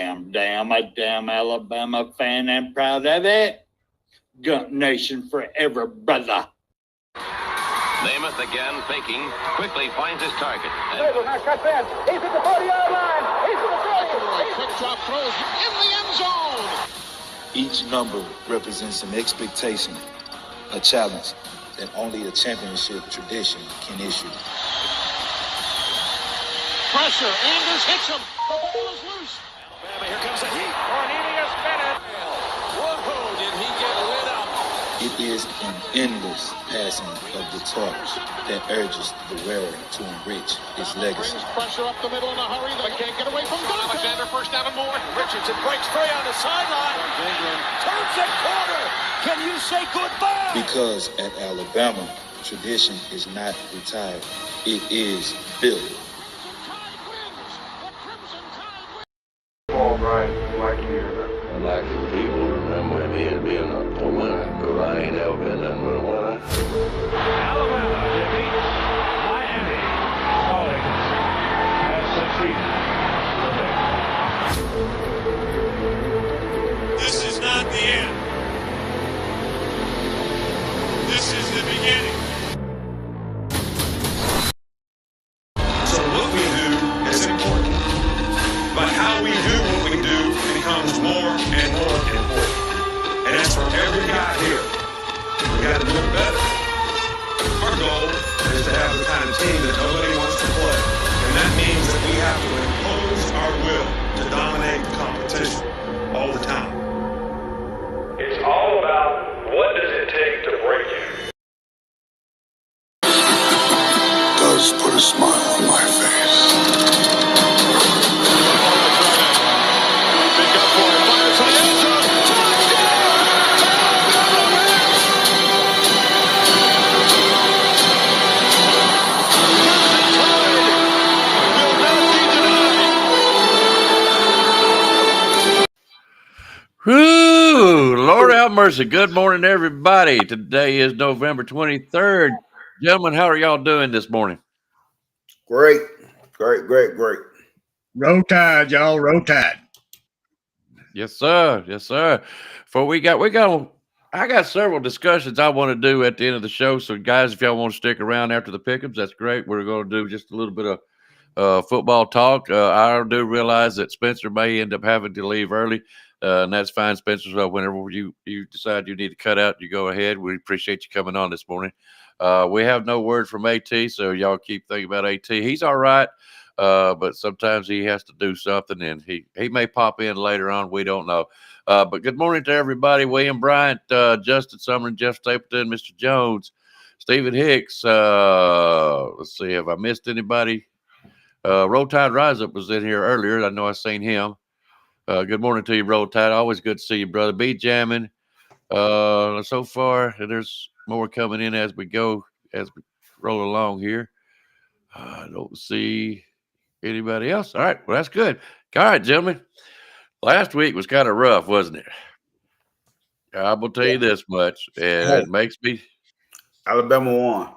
I'm a damn Alabama fan and proud of it. Gump Nation forever, brother. Namath again faking, quickly finds his target. Now cuts in. He's at the 40-yard line. He's at the 30. Quick drop throws in the end zone. Each number represents an expectation, a challenge that only a championship tradition can issue. Pressure. Anders hits him. The ball is loose. Alabama, here comes a heat. Cornelius Bennett. Whoa, did he get lit up? It is an endless passing of the torch that urges the wearer to enrich his legacy. Brings pressure up the middle in a hurry. They can't get away from Dante. Alexander first down and more. Richardson breaks free on the sideline. Turns it corner. Can you say goodbye? Because at Alabama, tradition is not retired. It is built. Paul Bryant, like you hear that? I'd like for people to remember me as being a winner, because I ain't never been nothing but a winner. Alabama defeats Miami. Stallings has succeeded. This is not the end. This is the beginning. So what we do is important, but how we do what we do becomes more and more important. And that's for every guy here. We got to do it better. Our goal is to have the kind of team that nobody wants to play. And that means that we have to impose our will to dominate the competition all the time. It's all about what does it take to break you. Does put a smile on my face. Whoo! Lord have mercy. Good morning, everybody. Today is November 23rd. Gentlemen, how are y'all doing this morning? Great. Roll Tide, y'all. Roll Tide. Yes, sir. Yes, sir. I got several discussions I want to do at the end of the show. So, guys, if y'all want to stick around after the Pickems, that's great. We're going to do just a little bit of football talk. I do realize that Spencer may end up having to leave early. And that's fine, Spencer. So whenever you decide you need to cut out, you go ahead. We appreciate you coming on this morning. We have no word from AT, so y'all keep thinking about AT. He's all right, but sometimes he has to do something, and he may pop in later on. We don't know. But good morning to everybody. William Bryant, Justin Summerlin, Jeff Stapleton, Mr. Jones, Stephen Hicks. Let's see, have I missed anybody? Roll Tide Rise Up was in here earlier. I know I seen him. Good morning to you, Roll Tide. Always good to see you, brother. Be jamming. So far, there's more coming in as we go, as we roll along here. I don't see anybody else. All right. Well, that's good. All right, gentlemen. Last week was kind of rough, wasn't it? I will tell you this much, and it makes me. Alabama won.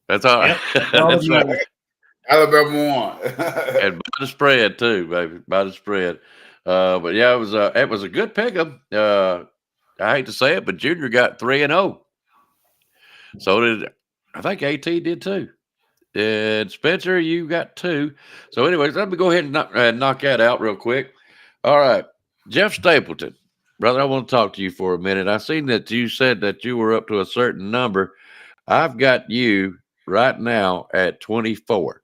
That's all right. Yep. That's right. Alabama won. And by the spread, too, baby. By the spread. But yeah, it was a good pickup. I hate to say it, but Junior got 3-0. So did I think AT did too. And Spencer, you got 2. So anyways, let me go ahead and knock that out real quick. All right, Jeff Stapleton, brother, I want to talk to you for a minute. I seen that you said that you were up to a certain number. I've got you right now at 24.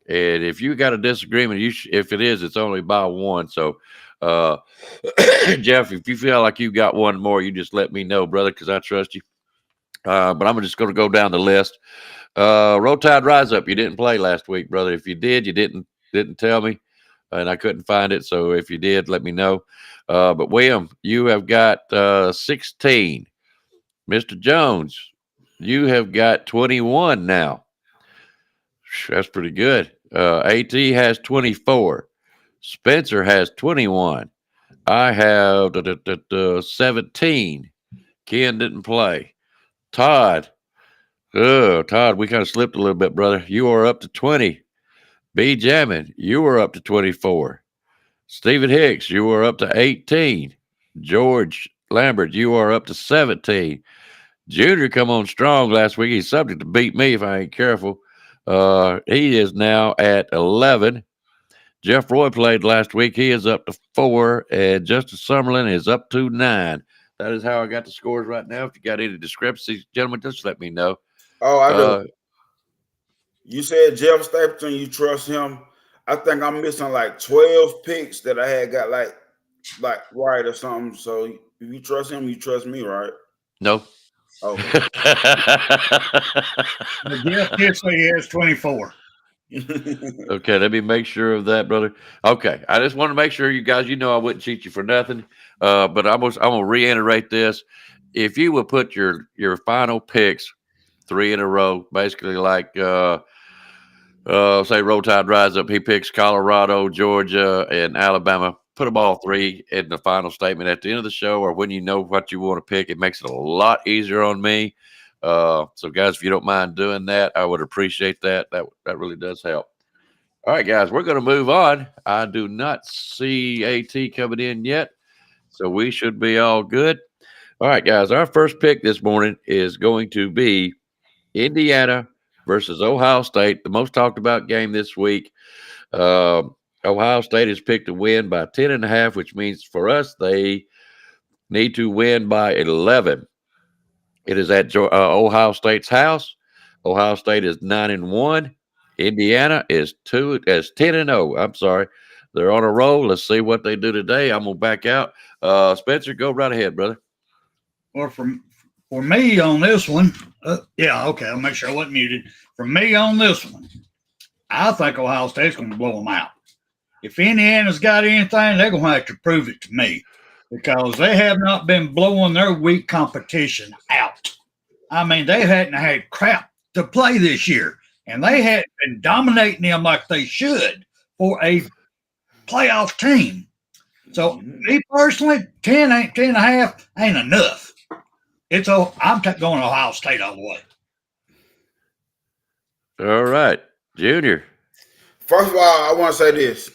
And if you got a disagreement, if it is, it's only by 1. So, Jeff, if you feel like you got one more, you just let me know, brother, because I trust you. But I'm just going to go down the list. Roll Tide Rise Up. You didn't play last week, brother. If you did, you didn't tell me, and I couldn't find it. So if you did, let me know. But William, you have got 16. Mr. Jones, you have got 21 now. That's pretty good. AT has 24. Spencer has 21. I have 17. Ken didn't play. Todd, we kind of slipped a little bit, brother. You are up to 20. B Jamming, you are up to 24. Stephen Hicks, you are up to 18. George Lambert, you are up to 17. Junior come on strong last week. He's subject to beat me if I ain't careful. He is now at 11. Jeff Roy played last week. He is up to 4. And Justice Summerlin is up to 9. That is how I got the scores right now. If you got any discrepancies, gentlemen, just let me know. Oh, I do. You said Jeff Stapleton, you trust him. I think I'm missing like 12 picks that I had got like right or something. So if you trust him, you trust me, right? No. Okay. Jeff did say he has 24. Okay, let me make sure of that, brother. Okay, I just want to make sure you guys, I wouldn't cheat you for nothing. But I'm gonna reiterate this. If you would put your final picks 3 in a row, basically like say Roll Tide Rise Up, he picks Colorado, Georgia, and Alabama. Put them all 3 in the final statement at the end of the show, or when you know what you want to pick. It makes it a lot easier on me. So guys, if you don't mind doing that, I would appreciate that. That really does help. All right, guys, we're going to move on. I do not see AT coming in yet, so we should be all good. All right, guys, our first pick this morning is going to be Indiana versus Ohio State, the most talked about game this week. Ohio State is picked to win by 10.5, which means for us, they need to win by 11. It is at Ohio State's house. Ohio State is 9-1. Indiana is 10-0. I'm sorry. They're on a roll. Let's see what they do today. I'm gonna back out. Spencer, go right ahead, brother. Well, for me on this one, okay, I'll make sure I wasn't muted. For me on this one, I think Ohio State's going to blow them out. If Indiana's got anything, they're going to have to prove it to me because they have not been blowing their weak competition out. I mean, they hadn't had crap to play this year, and they hadn't been dominating them like they should for a playoff team. So, me personally, 10.5 ain't enough. I'm going Ohio State all the way. All right, Junior. First of all, I want to say this.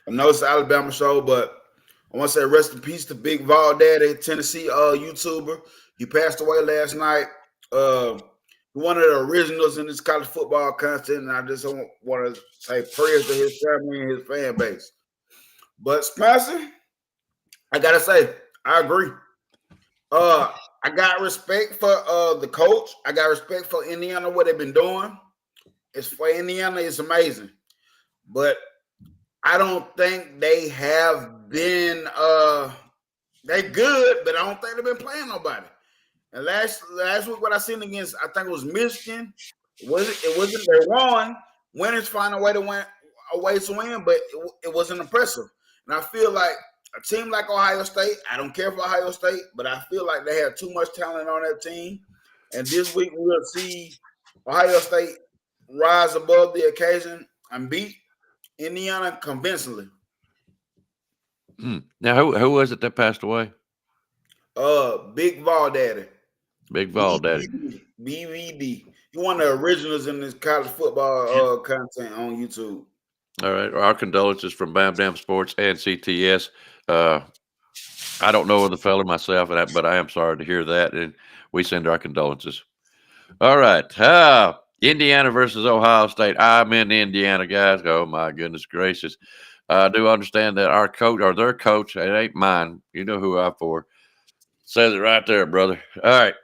I know it's an Alabama show, but I want to say rest in peace to Big Vol Daddy, Tennessee YouTuber. He passed away last night. One of the originals in this college football content, and I just want to say prayers to his family and his fan base. But Spencer, I gotta say, I agree. I got respect for the coach. I got respect for Indiana, what they've been doing. It's for Indiana, it's amazing. But I don't think they have been they good, but I don't think they've been playing nobody. And last week, what I seen against, I think it was Michigan. It wasn't they won. Winners find a way to win, but it wasn't impressive. And I feel like a team like Ohio State, I don't care for Ohio State, but I feel like they have too much talent on that team. And this week we'll see Ohio State rise above the occasion and beat Indiana convincingly. Now, who was it that passed away? Big Vol Daddy. Big Vol Daddy. BVD. He one of the originals in this college football content on YouTube. All right. Our condolences from BAM Sports and CTS. I don't know the fella myself, but I am sorry to hear that, and we send our condolences. All right. Indiana versus Ohio State. I'm in Indiana, guys. Oh, my goodness gracious. I do understand that our coach, or their coach, it ain't mine. You know who I'm for. Says it right there, brother. All right.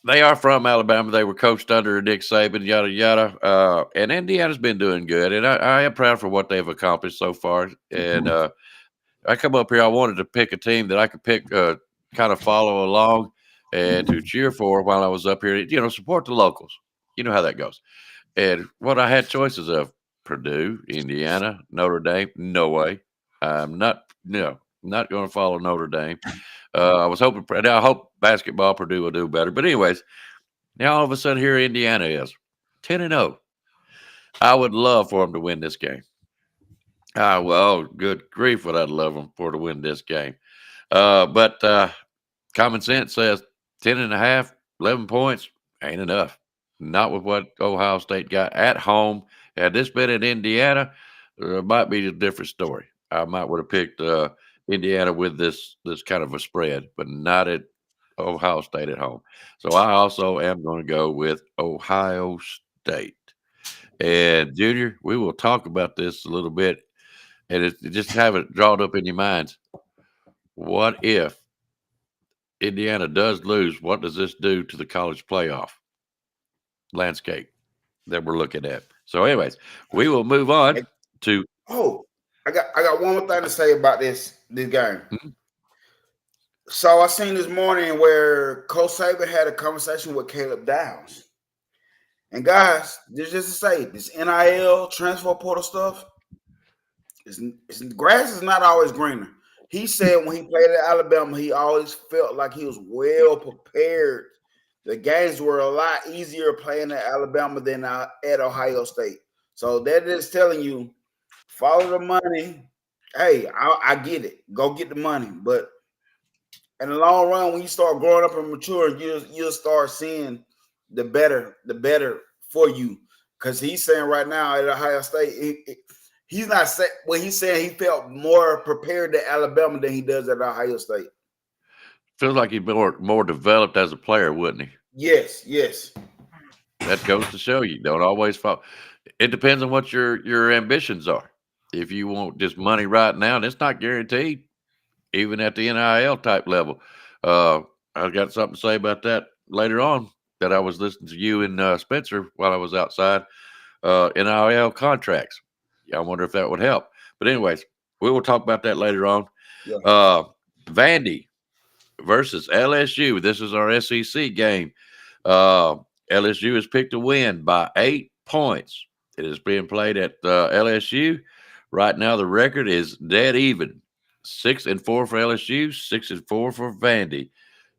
They are from Alabama. They were coached under Nick Saban, yada, yada. And Indiana's been doing good. And I am proud for what they've accomplished so far. And I come up here, I wanted to pick a team that I could pick, kind of follow along and to cheer for while I was up here. Support the locals. You know how that goes. And what I had choices of Purdue, Indiana, Notre Dame. No way. I'm not going to follow Notre Dame. I was hoping. I hope basketball Purdue will do better. But anyways, now all of a sudden here Indiana is 10-0. I would love for them to win this game. Well, good grief, would I love them for to win this game. But common sense says 10.5, 11 points ain't enough. Not with what Ohio State got at home. Had this been in Indiana, it might be a different story. I might would have picked Indiana with this kind of a spread, but not at Ohio State at home. So I also am going to go with Ohio State. And Junior, we will talk about this a little bit, and just have it drawn up in your minds. What if Indiana does lose? What does this do to the college playoff landscape that we're looking at? So, anyways, we will move on to. Oh, I got one more thing to say about this game. Mm-hmm. So I seen this morning where Coach Saban had a conversation with Caleb Downs. And guys, just to say, this NIL transfer portal stuff, grass is not always greener. He said when he played at Alabama, he always felt like he was well prepared. The games were a lot easier playing at Alabama than at Ohio State. So that is telling you, follow the money. Hey, I get it. Go get the money. But in the long run, when you start growing up and maturing, you'll start seeing the better for you. Because he's saying right now at Ohio State, he's not saying what he's saying. He felt more prepared at Alabama than he does at Ohio State. Feels like he's more developed as a player, wouldn't he? Yes. That goes to show you don't always follow. It depends on what your ambitions are. If you want just money right now, and it's not guaranteed, even at the NIL type level. I've got something to say about that later on. That I was listening to you and Spencer while I was outside. NIL contracts. I wonder if that would help. But anyways, we will talk about that later on. Yeah. Vandy versus LSU. This is our SEC game. LSU has picked a win by 8 points. It is being played at LSU. Right now, the record is dead even. 6-4 for LSU, 6-4 for Vandy.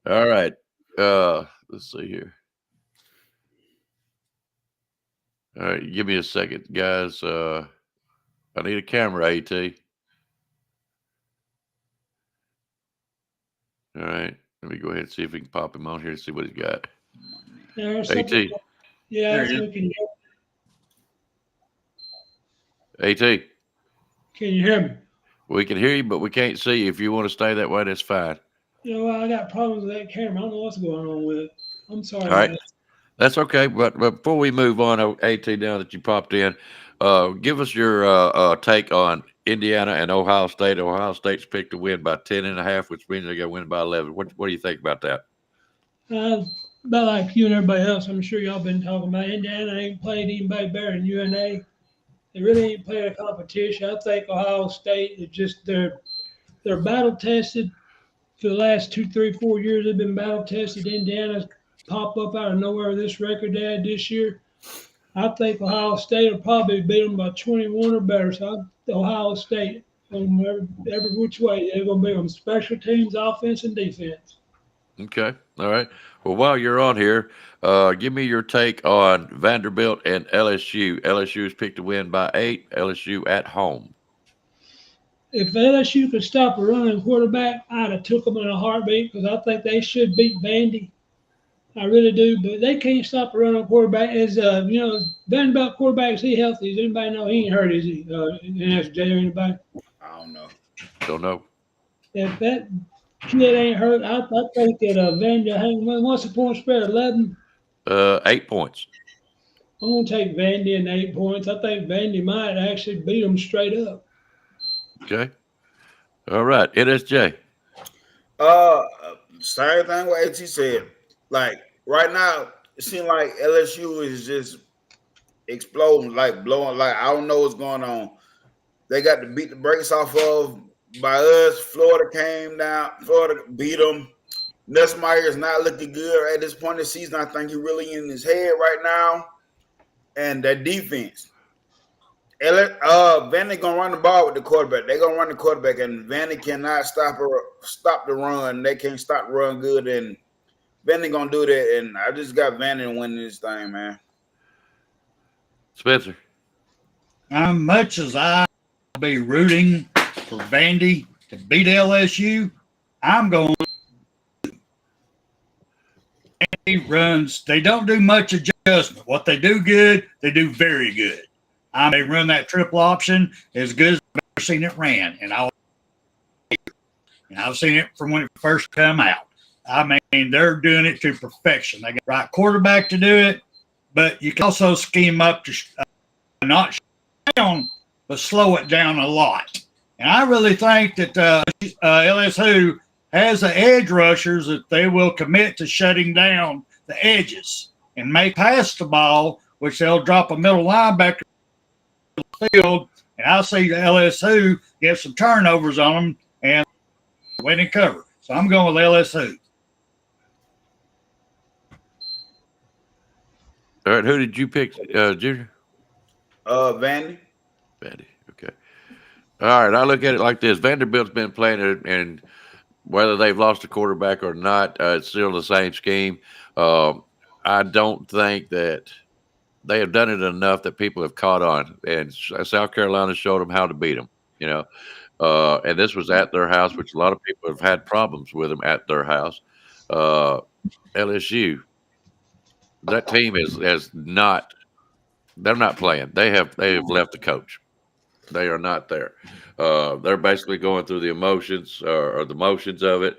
All right. Let's see here. All right, give me a second, guys. I need a camera, AT. All right, let me go ahead and see if we can pop him on here and see what he's got. AT. Yeah, so we can AT. Can you hear me? We can hear you, but we can't see you. If you want to stay that way, that's fine. I got problems with that camera. I don't know what's going on with it. I'm sorry. All right. That's okay. But before we move on, AT, now that you popped in, give us your take on Indiana and Ohio State. Ohio State's picked to win by 10.5, which means they're going to win by 11. What do you think about that? About like you and everybody else, I'm sure y'all been talking about Indiana ain't played anybody better than UNA. They really ain't played a competition. I think Ohio State is just they're battle tested. For the last 2, 3, 4 years, they've been battle tested. Indiana's popped up out of nowhere. This record they had this year, I think Ohio State will probably beat them by 21 or better. So Ohio State, every which way, they're going to beat them. Special teams, offense, and defense. Okay. All right. Well, while you're on here, give me your take on Vanderbilt and LSU. LSU is picked to win by 8. LSU at home. If LSU could stop a running quarterback, I'd have took them in a heartbeat because I think they should beat Vandy. I really do, but they can't stop a running quarterback. As Vanderbilt quarterback, is he healthy? Does anybody know he ain't hurt? Is he? NSJ or anybody? I don't know. Don't know. If that kid ain't hurt, I think that Vandy. What's the point spread? 11. 8 points. I'm gonna take Vandy in 8 points. I think Vandy might actually beat them straight up. Okay. All right. NSJ. Same thing what AT said. Like right now, it seems like LSU is just exploding, like blowing. Like I don't know what's going on. They got to beat the brakes off of by us. Florida came down. Florida beat them. Nussmeier is not looking good at this point in the season. I think he's really in his head right now. And that defense. Vandy gonna run the ball with the quarterback. They're gonna run the quarterback, and Vandy cannot stop the run. They can't stop the run good, and Vandy gonna do that. And I just got Vandy winning this thing, man. Spencer. Much as I be rooting for Vandy to beat LSU, I'm going. Vandy runs. They don't do much adjustment. What they do good, they do very good. They run that triple option as good as seen it ran, and I've seen it from when it first come out. I mean, they're doing it to perfection. They got the right quarterback to do it, but you can also scheme up to not down, but slow it down a lot. And I really think that LSU has the edge rushers that they will commit to shutting down the edges and make pass the ball, which they'll drop a middle linebacker to the field. And I see the LSU get some turnovers on them and win and cover. So I'm going with LSU. All right, who did you pick, Junior? Vandy. Vandy, okay. All right, I look at it like this. Vanderbilt's been playing it, and whether they've lost a quarterback or not, it's still the same scheme. I don't think that they have done it enough that people have caught on, and South Carolina showed them how to beat them, you know. And this was at their house, which a lot of people have had problems with them at their house. LSU, that team has not. They're not playing. They have left the coach. They are not there. They're basically going through the emotions or the motions of it.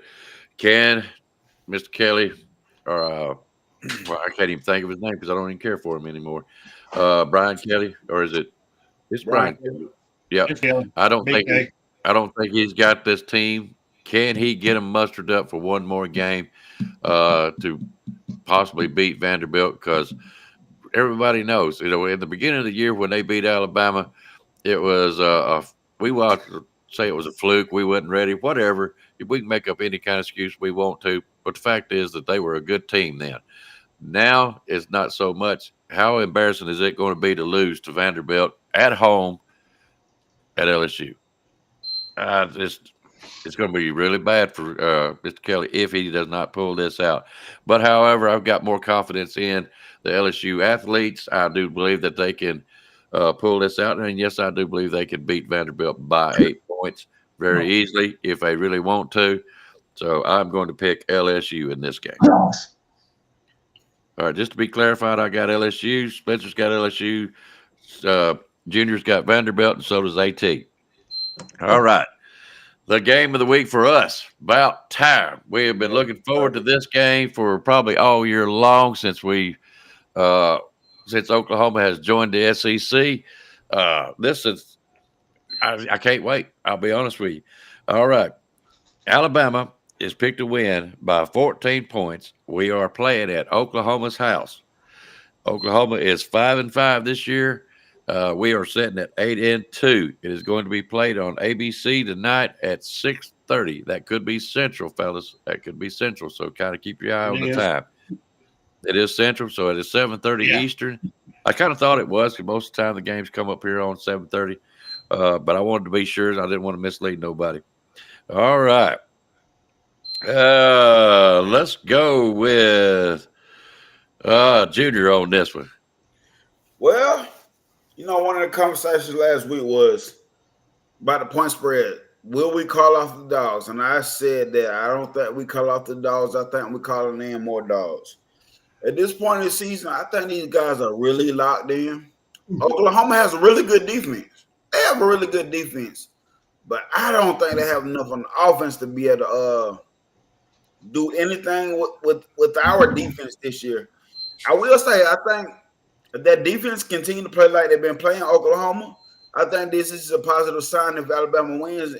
Can Mr. Kelly, or well, I can't even think of his name because I don't even care for him anymore. Brian Kelly, or is it? It's Brian Kelly. Yeah, I don't think he's got this team. Can he get them mustered up for one more game to possibly beat Vanderbilt? Because everybody knows, you know, in the beginning of the year when they beat Alabama, it was we watched say it was a fluke. We wasn't ready. Whatever. We can make up any kind of excuse we want to, but the fact is that they were a good team then. Now it's not so much. How embarrassing is it going to be to lose to Vanderbilt at home at LSU? It's going to be really bad for Mr. Kelly if he does not pull this out. But, however, I've got more confidence in the LSU athletes. I do believe that they can pull this out. And, yes, I do believe they can beat Vanderbilt by 8 points very easily if they really want to. So I'm going to pick LSU in this game. All right, just to be clarified, I got LSU. Spencer's got LSU. Junior's got Vanderbilt, and so does AT. All right. The game of the week for us, about time. We have been looking forward to this game for probably all year long since Oklahoma has joined the SEC. This is, I can't wait. I'll be honest with you. All right. Alabama is picked to win by 14 points. We are playing at Oklahoma's house. Oklahoma is 5-5 this year. We are sitting at 8-2. It is going to be played on ABC tonight at 6:30. That could be Central, fellas. That could be Central. So kind of keep your eye on the time. It is Central, so it is 7:30 Eastern. I kind of thought it was because most of the time the games come up here on 7:30. But I wanted to be sure. I didn't want to mislead nobody. All right. Let's go with Junior on this one. Well, you know, one of the conversations last week was about the point spread. Will we call off the dogs? And I said that I don't think we call off the dogs. I think we're calling in more dogs. At this point in the season, I think these guys are really locked in. Oklahoma has a really good defense. They have a really good defense. But I don't think they have enough on the offense to be able to do anything with our defense this year. I will say, I think if that defense continue to play like they've been playing Oklahoma, I think this is a positive sign if Alabama wins,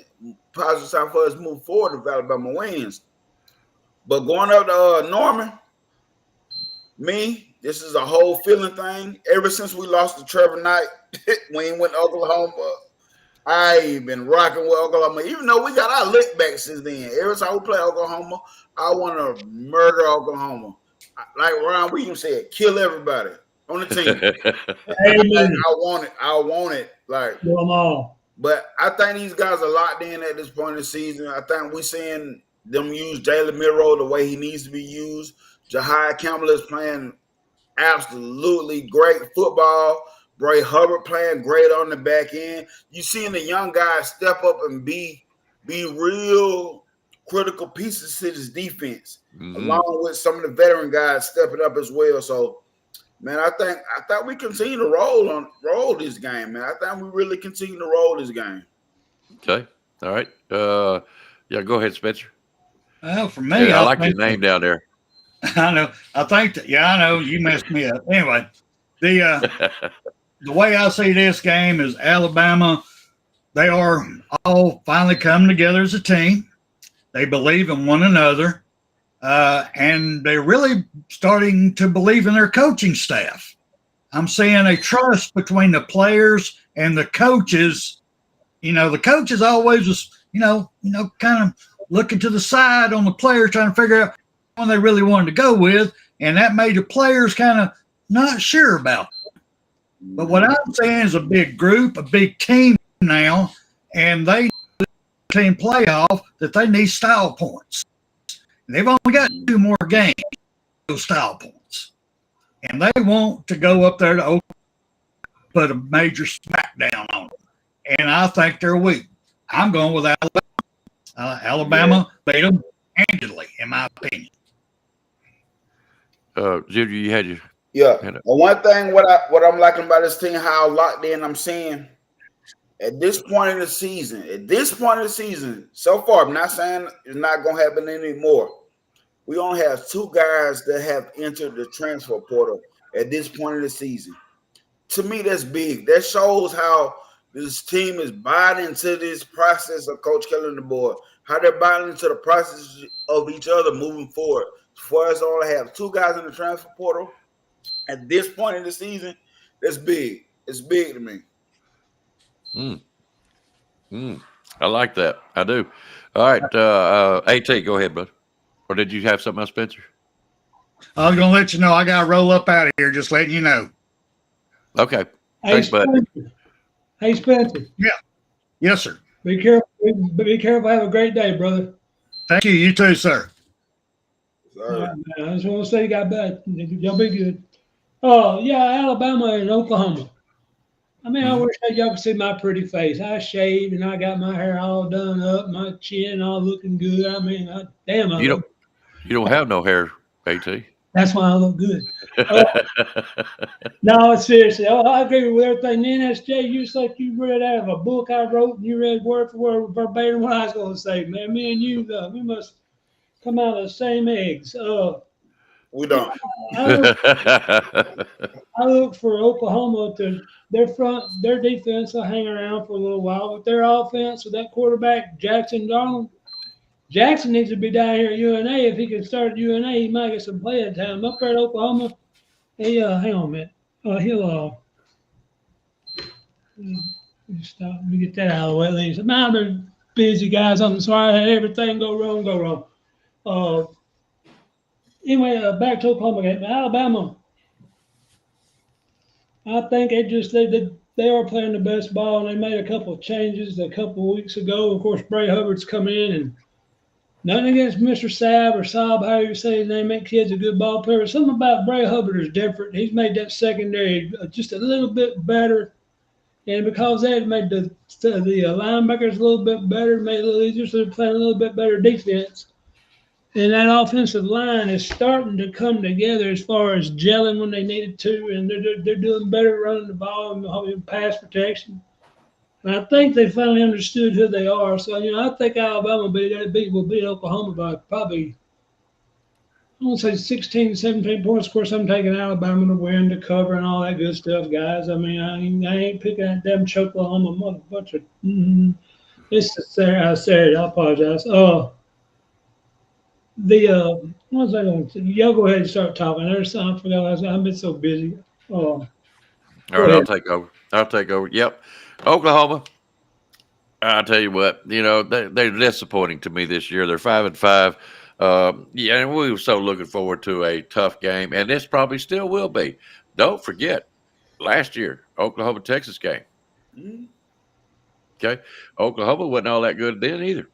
positive sign for us to move forward if Alabama wins. But going up to Norman, this is a whole feeling thing. Ever since we lost to Trevor Knight when he went to Oklahoma, I've been rocking with Oklahoma. Even though we got our lick back since then. Every time we play Oklahoma, I want to murder Oklahoma. Like Ron Williams said, kill everybody on the team. I want it. Like, but I think these guys are locked in at this point in the season. I think we're seeing them use Jalen Milroe the way he needs to be used. Jahai Campbell is playing absolutely great football. Bray Hubbard playing great on the back end. You seeing the young guys step up and be real critical pieces to this defense, along with some of the veteran guys stepping up as well. So, man, I think we continue to roll this game, man. I think we really continue to roll this game. Okay. All right. Yeah, go ahead, Spencer. Well, for me, Yeah, I like your name down there. I know. I think that. Yeah, I know. You messed me up. Anyway, the way I see this game is Alabama. They are all finally coming together as a team. They believe in one another, and they're really starting to believe in their coaching staff. I'm seeing a trust between the players and the coaches. You know, the coaches always was, kind of looking to the side on the players, trying to figure out one they really wanted to go with, and that made the players kind of not sure about it. But what I'm saying is a big group, a big team now, and they team playoff that they need style points. And they've only got 2 more games, those style points. And they want to go up there to put a major smackdown on them. And I think they're weak. I'm going with Alabama. Alabama beat them handedly, in my opinion. Junior, you had your One thing what I'm liking about this team, how locked in I'm seeing at this point in the season, so far, I'm not saying it's not gonna happen anymore. We only have 2 guys that have entered the transfer portal at this point in the season. To me, that's big. That shows how this team is buying into this process of Coach Kelly and the board, how they're buying into the process of each other moving forward. For us to only have 2 guys in the transfer portal at this point in the season, that's big. It's big to me. I like that. I do. All right. AT, go ahead, bud. Or did you have something else, Spencer? I was going to let you know I got to roll up out of here, just letting you know. Okay. Thanks, bud. Hey, Spencer. Yeah. Yes, sir. Be careful. Be careful. Have a great day, brother. Thank you. You too, sir. Right, I just want to say you got back. Y'all be good. Oh, yeah, Alabama and Oklahoma. I mean, I wish that y'all could see my pretty face. I shaved and I got my hair all done up, my chin all looking good. I mean, you don't have no hair, AT. That's why I look good. No, seriously, I agree with everything. NSJ, you said you read out of a book I wrote, and you read word for word verbatim what I was going to say. Man, me and you, we must come out of the same eggs. We don't. I look for Oklahoma to their defense will hang around for a little while. With their offense, with that quarterback, Jackson Darnold, Jackson needs to be down here at UNA. If he can start at UNA, he might get some playing time. Up there at Oklahoma, hang on a minute. He'll stop. Let me get that out of the way at least. I've been busy, guys. I'm sorry. I had everything go wrong. Anyway, back to Oklahoma game. Alabama, I think they are playing the best ball, and they made a couple of changes a couple of weeks ago. Of course, Bray Hubbard's come in, and nothing against Mr. Saab or Saab, however you say his name, make kids a good ball player. Something about Bray Hubbard is different. He's made that secondary just a little bit better, and because that made the linebackers a little bit better, made it a little easier, so they're playing a little bit better defense. And that offensive line is starting to come together as far as gelling when they needed to, and they're doing better running the ball and pass protection. And I think they finally understood who they are. So, I think Alabama will beat Oklahoma by probably, I want to say 16, 17 points. Of course, I'm taking Alabama to win, to cover, and all that good stuff, guys. I mean, I ain't picking that damn Choklahoma bunch of It's Saturday. I apologize. What was I going to say? Y'all go ahead and start talking. There's something I forgot. I've been so busy. All right, I'll take over. Yep. Oklahoma. I'll tell you what, they're disappointing to me this year. They're 5-5. And we were so looking forward to a tough game, and this probably still will be. Don't forget, last year, Oklahoma-Texas game. Okay. Oklahoma wasn't all that good then either.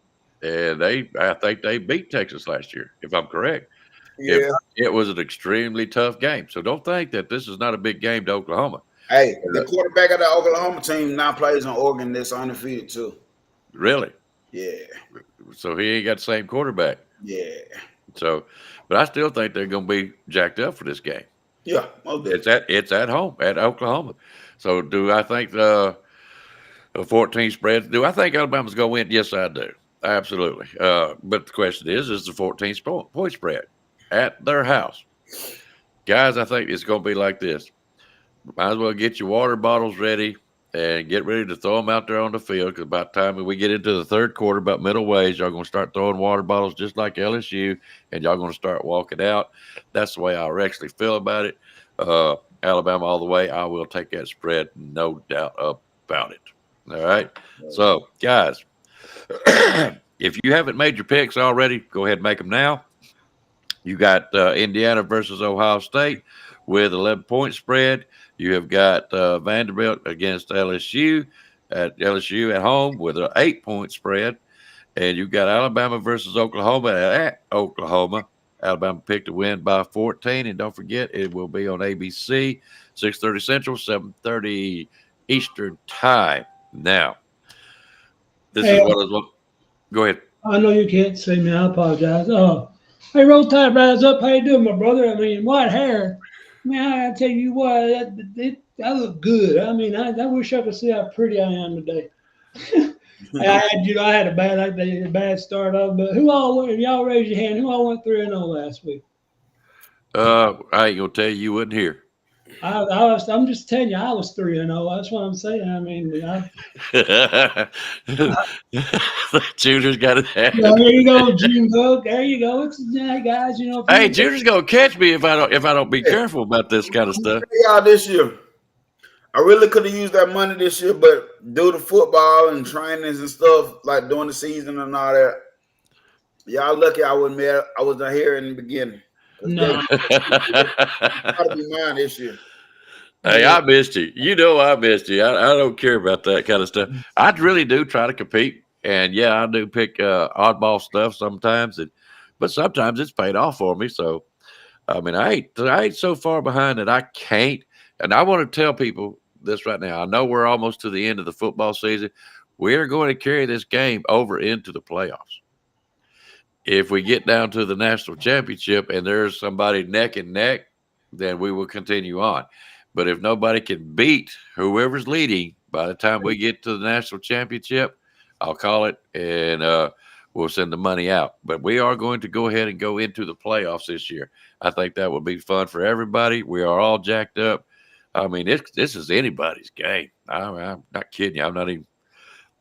And I think they beat Texas last year, if I'm correct. Yeah. It was an extremely tough game. So don't think that this is not a big game to Oklahoma. Hey, the quarterback of the Oklahoma team now plays in Oregon that's undefeated too. Really? Yeah. So he ain't got the same quarterback. Yeah. So, but I still think they're going to be jacked up for this game. Yeah. It's at home at Oklahoma. So do I think A 14 spread. Do I think Alabama's going to win? Yes, I do. Absolutely. But the question is the 14 point spread at their house? Guys, I think it's going to be like this. Might as well get your water bottles ready and get ready to throw them out there on the field, because by the time we get into the third quarter, about middle ways, y'all going to start throwing water bottles just like LSU, and y'all going to start walking out. That's the way I actually feel about it. Alabama all the way. I will take that spread, no doubt about it. All right. So, guys, if you haven't made your picks already, go ahead and make them now. You got Indiana versus Ohio State with 11-point spread. You have got Vanderbilt against LSU at home with an 8-point spread. And you've got Alabama versus Oklahoma at Oklahoma. Alabama picked to win by 14. And don't forget, it will be on ABC, 6:30 Central, 7:30 Eastern Time. Now, this is what I was. Go ahead. I know you can't see me. I apologize. Hey, Roll Tide Rise Up. How you doing, my brother? I mean, white hair. Man, I tell you what, I look good. I mean, I wish I could see how pretty I am today. I had a bad start off, but y'all raise your hand. Who all went 3-0 last week? I ain't gonna tell you, you wasn't here. I'm just telling you, I was 3-0. That's what I'm saying. I mean, Junior's got it. There you go, Junior. There you go. Hey guys, you know. Hey, Junior's gonna catch me if I don't be careful about this kind of stuff. Y'all this year, I really could have used that money this year, but due to football and trainings and stuff like during the season and all that, y'all lucky I wasn't here in the beginning. No, gotta be mine this year. Hey, I missed you. You know I missed you. I don't care about that kind of stuff. I really do try to compete, and yeah, I do pick oddball stuff sometimes, but sometimes it's paid off for me. So, I mean, I ain't so far behind that I can't. And I want to tell people this right now. I know we're almost to the end of the football season. We are going to carry this game over into the playoffs. If we get down to the national championship and there's somebody neck and neck, then we will continue on. But if nobody can beat whoever's leading by the time we get to the national championship, I'll call it and we'll send the money out. But we are going to go ahead and go into the playoffs this year. I think that would be fun for everybody. We are all jacked up. I mean, this is anybody's game. I'm not kidding you. I'm not even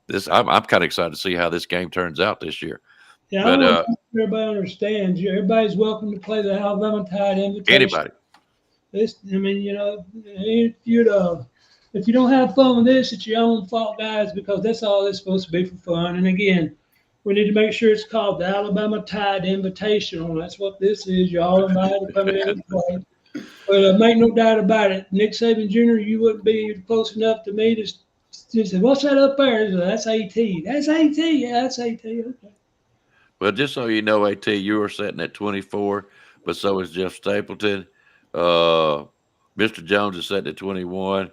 this. I'm kind of excited to see how this game turns out this year. Yeah, but I want everybody understands. Everybody's welcome to play the Alabama Tide Invitation. Anybody. I mean, you know, if you don't have fun with this, it's your own fault, guys, because that's all it's supposed to be for fun. And again, we need to make sure it's called the Alabama Tide Invitational. That's what this is. You're all invited to come in and play. But make no doubt about it, Nick Saban Jr., you wouldn't be close enough to me to say, what's that up there? That's AT. That's AT. Yeah, that's AT. Okay. Well, just so you know, AT, you are sitting at 24, but so is Jeff Stapleton. Mr. Jones is sitting at 21.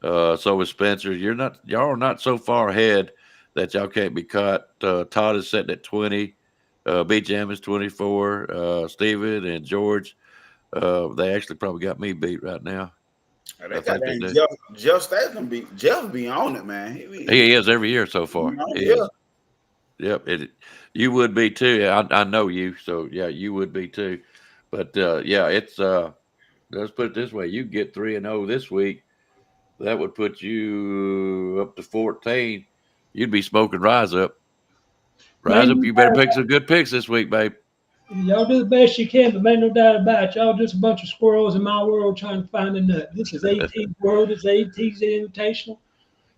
So is Spencer. Y'all are not so far ahead that y'all can't be caught. Todd is sitting at 20. BJM is 24. Steven and George, they actually probably got me beat right now. Jeff Statham Jeff be on it, man. He is every year so far. Yep. You would be too. I know you, so yeah, you would be too. But yeah, it's let's put it this way: you get 3-0 this week, that would put you up to 14. You'd be smoking Rise Up. Rise Up, you better pick some good picks this week, babe. Y'all do the best you can, but make no doubt about it. Y'all just a bunch of squirrels in my world trying to find a nut. This is AT's world. It's AT's Invitational.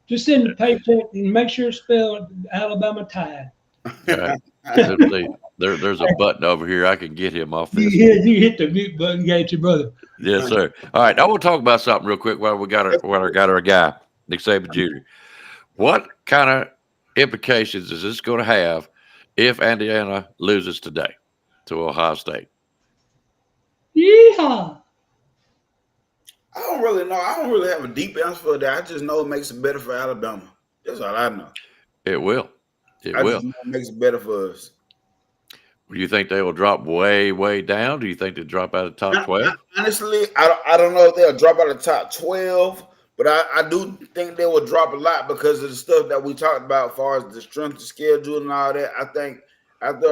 Just send the paycheck and make sure it's spelled Alabama Tide. Right. There's a button over here. I can get him off this. You hit the mute button, get your brother. Yes, sir. All right. I want to talk about something real quick while we got our guy, Nick Saban Jr. What kind of implications is this going to have if Indiana loses today to Ohio State? Yeehaw. I don't really know. I don't really have a deep answer for that. I just know it makes it better for Alabama. That's all I know. It will. Just know it makes it better for us. Do you think they will drop way, way down? Do you think they drop out of the top 12? Honestly, I don't know if they'll drop out of the top 12, But I do think they will drop a lot because of the stuff that we talked about as far as the strength of schedule and all that. I think after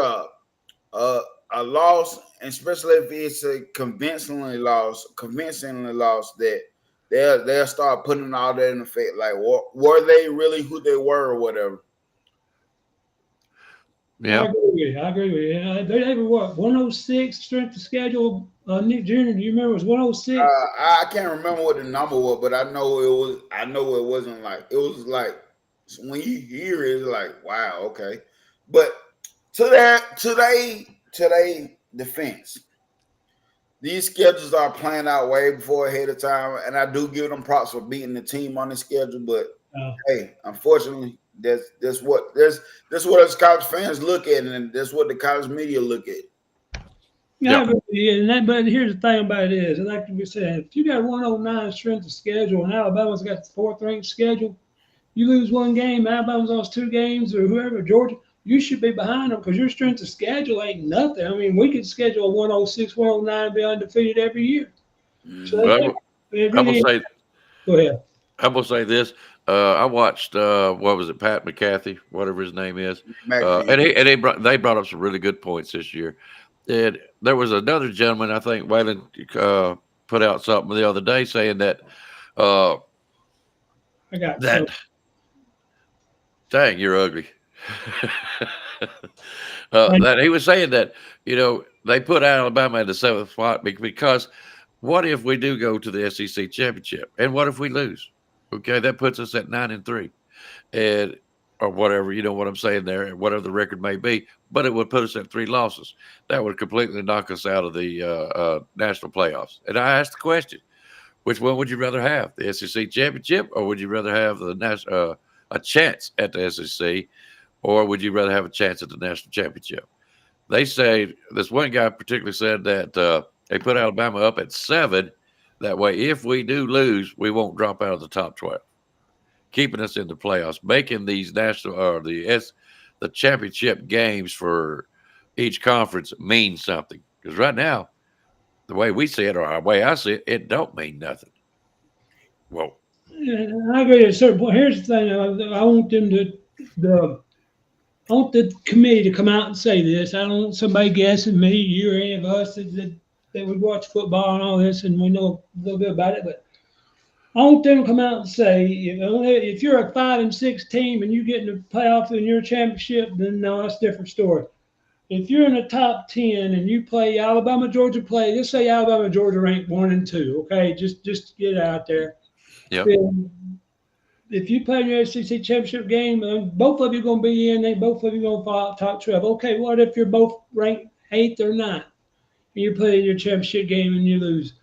a loss, and especially if it's a convincingly loss, that they'll start putting all that in effect. Like, were they really who they were or whatever? Yeah, I agree with you. They were what 106 strength of schedule. Nick Jr. Do you remember? It was 106. I can't remember what the number was, but I know it was. I know it wasn't like it was like when you hear it, it's like wow, okay. But today defense, these schedules are planned out way before ahead of time, and I do give them props for beating the team on the schedule. But hey, unfortunately, that's what us college fans look at, and that's what the college media look at. Yeah, but here's the thing about it is, like we said, if you got 109 strength of schedule and Alabama's got the fourth ranked schedule, you lose one game, Alabama's lost two games, or whoever, Georgia, you should be behind them because your strength of schedule ain't nothing. I mean, we could schedule a 106, 109 and be undefeated every year. So I'm gonna say. Go ahead. I'm gonna say this. I watched what was it, Pat McAfee, whatever his name is, and they brought up some really good points this year. And there was another gentleman, I think Waylon put out something the other day saying that dang, you're ugly. That he was saying that, they put Alabama in the seventh spot because what if we do go to the SEC championship, and what if we lose? Okay, that puts us at 9-3, or whatever, you know what I'm saying there, whatever the record may be. But it would put us at 3 losses. That would completely knock us out of the national playoffs. And I asked the question: which one would you rather have, the SEC championship, or would you rather have the a chance at the SEC, or would you rather have a chance at the national championship? They say, this one guy particularly said that they put Alabama up at 7. That way, if we do lose, we won't drop out of the top 12, keeping us in the playoffs, making these national or the championship games for each conference mean something. Because right now, the way we see it, or the way I see it, it don't mean nothing. Whoa. I agree at a certain point. Here's the thing: I want them to I want the committee to come out and say this. I don't want somebody guessing me, you, or any of us that would watch football and all this, and we know a little bit about it. But I want them to come out and say, if you're a 5-6 team and you get in the playoff and you're a championship, then no, that's a different story. If you're in the top 10 and you play Alabama, Georgia, let's say Alabama, Georgia ranked 1 and 2. Okay, just to get it out there. Yeah. If you play in your SEC championship game, both of you are going to be in, and both of you are going to fall out top 12. Okay, what if you're both ranked 8th or 9th, and you play in your championship game and you lose?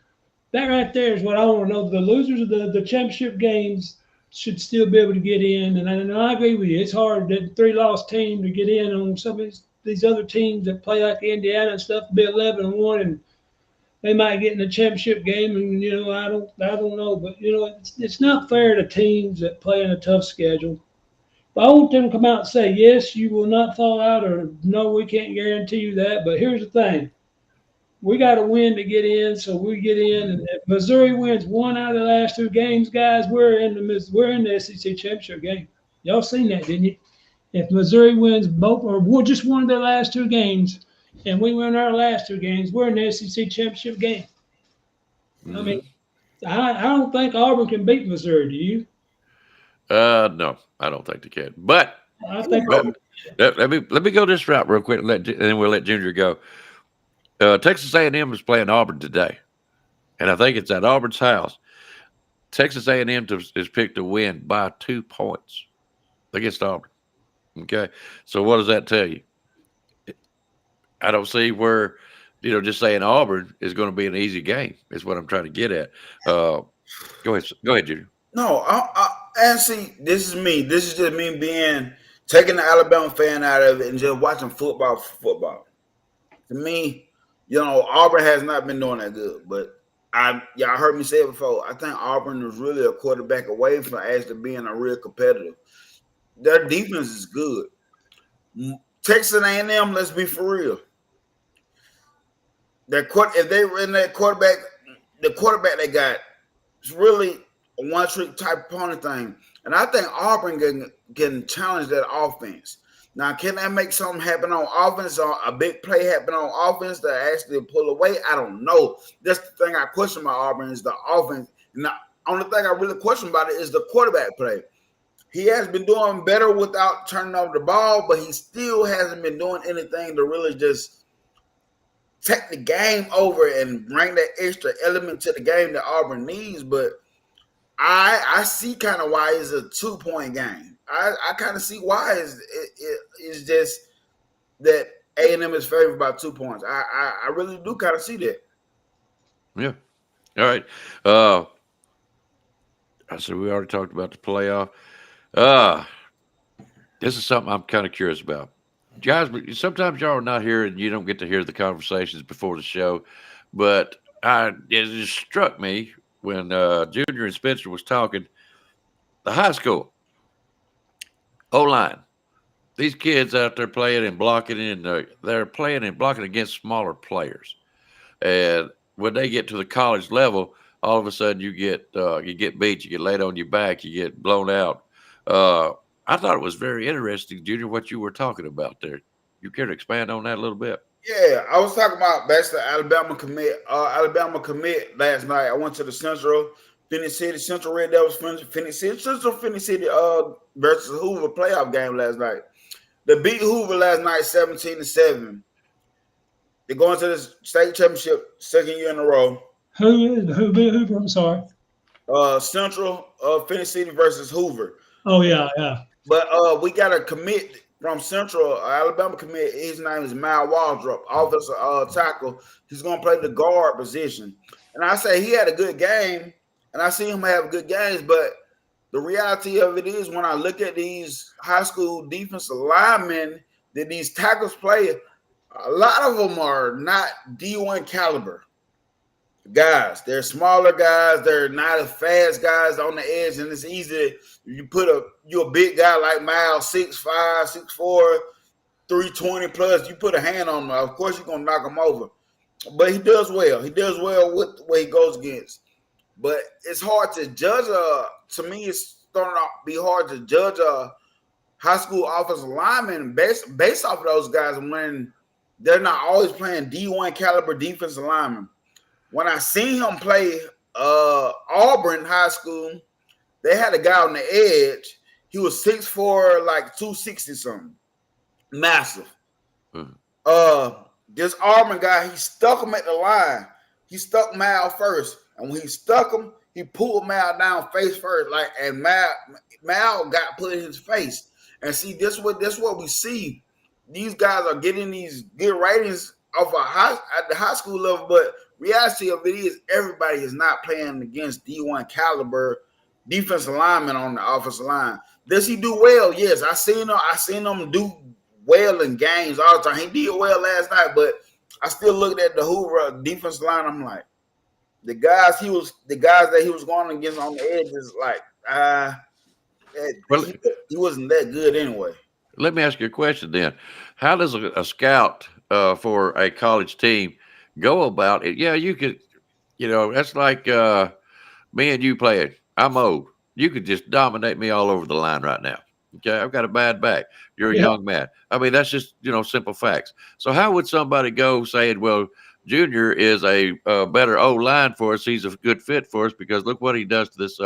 That right there is what I want to know. The losers of the championship games should still be able to get in. And I agree with you. It's hard that 3-loss team to get in on some of these other teams that play like Indiana and stuff, be 11-1, and they might get in the championship game. And I don't know, but it's not fair to teams that play in a tough schedule. But I want them to come out and say, yes, you will not fall out, or no, we can't guarantee you that. But here's the thing. We got to win to get in, so we get in. And if Missouri wins 1 out of the last 2 games, guys, we're in the SEC championship game. Y'all seen that, didn't you? If Missouri wins both or just one of their last 2 games, and we win our last 2 games, we're in the SEC championship game. Mm-hmm. I mean, I don't think Auburn can beat Missouri. Do you? No, I don't think they can. But I think let me go this route real quick, and then we'll let Junior go. Texas A&M is playing Auburn today, and I think it's at Auburn's house. Texas A&M is picked to win by 2 points against Auburn. Okay, so what does that tell you? I don't see where, just saying Auburn is going to be an easy game is what I'm trying to get at. Go ahead, Junior. No, and see, this is me. This is just me taking the Alabama fan out of it and just watching football for football. To me, Auburn has not been doing that good, but y'all heard me say it before. I think Auburn is really a quarterback away from actually being a real competitor. Their defense is good. Texas A&M, let's be for real. If they were in that quarterback, the quarterback they got is really a one-trick type opponent thing. And I think Auburn can challenge that offense. Now, can that make something happen on offense or a big play happen on offense to actually pull away? I don't know. That's the thing I question about Auburn is the offense. And the only thing I really question about it is the quarterback play. He has been doing better without turning over the ball, but he still hasn't been doing anything to really just take the game over and bring that extra element to the game that Auburn needs. But I see kind of why it's a 2-point game. I kind of see why it's just that A&M is favored by 2 points. I really do kind of see that. Yeah. All right. I said we already talked about the playoff. This is something I'm kind of curious about. Guys, sometimes y'all are not here and you don't get to hear the conversations before the show, but it just struck me when Junior and Spencer was talking, the high school O-line. These kids out there playing and blocking, and they're playing and blocking against smaller players. And when they get to the college level, all of a sudden you get beat, you get laid on your back, you get blown out. I thought it was very interesting, Junior, what you were talking about there. You care to expand on that a little bit? Yeah, I was talking about that's the Alabama commit last night. I went to the Central Phoenix City Central Red Devils Phoenix City versus Hoover playoff game last night. They beat Hoover last night 17-7. They're going to the state championship second year in a row. Hoover? I'm sorry. Central Phoenix City versus Hoover. Oh yeah. But we got a commit from Central, Alabama commit. His name is Mal Waldrop, offensive tackle. He's going to play the guard position. And I say he had a good game, and I see him have good games. But the reality of it is when I look at these high school defensive linemen that these tackles play, a lot of them are not D1 caliber guys. They're smaller guys. They're not as fast guys on the edge, and it's easy. You're a big guy like Miles, 6'5", 6'4", 320 plus. You put a hand on him, of course you're gonna knock him over. But he does well. He does well with what he goes against. But it's hard to judge. To me, it's starting to be hard to judge a high school offensive lineman based off of those guys when they're not always playing D1 caliber defensive linemen. When I seen him play Auburn High School, they had a guy on the edge. He was 6'4", like 260 something. Massive. This Auburn guy, he stuck him at the line. He stuck Mal first. And when he stuck him, he pulled Mal down face first. And Mal got put in his face. And see, this what we see. These guys are getting these good ratings at the high school level, but reality of it is everybody is not playing against D1 caliber defensive linemen on the offensive line. Does he do well? Yes, I seen him do well in games all the time. He did well last night, but I still looked at the Hoover defensive line. I'm like, the guys that he was going against on the edge is like, he wasn't that good anyway. Let me ask you a question then. How does a scout for a college team go about it? Yeah, you could, that's like me and you playing. I'm old. You could just dominate me all over the line right now. Okay, I've got a bad back. You're a young man. I mean, that's just, simple facts. So how would somebody go saying, well, Junior is a better O-line for us. He's a good fit for us because look what he does to this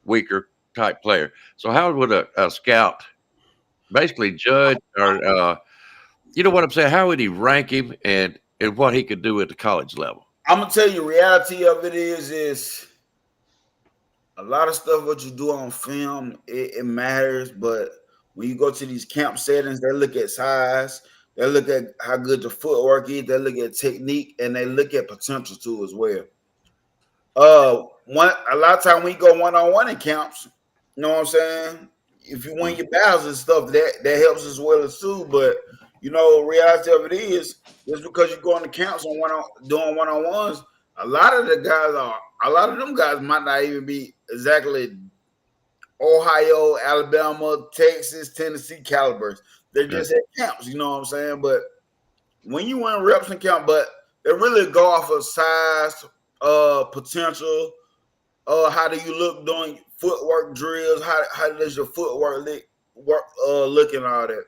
weaker type player. So how would a scout basically judge or, you know what I'm saying? How would he rank him and what he could do at the college level? I'm going to tell you, reality of it is a lot of stuff what you do on film, it matters. But when you go to these camp settings, they look at size. They look at how good the footwork is. They look at technique, and they look at potential too as well. A lot of time when you go one-on-one in camps, you know what I'm saying? If you win your battles and stuff, that helps as well as too. But reality of it is just because you go on the camps on doing one-on-ones, a lot of them guys might not even be exactly Ohio, Alabama, Texas, Tennessee calibers. They're just at camps, you know what I'm saying? But when you win reps in camp, but they really go off of size, potential, how do you look doing footwork drills? How does your footwork look and all that?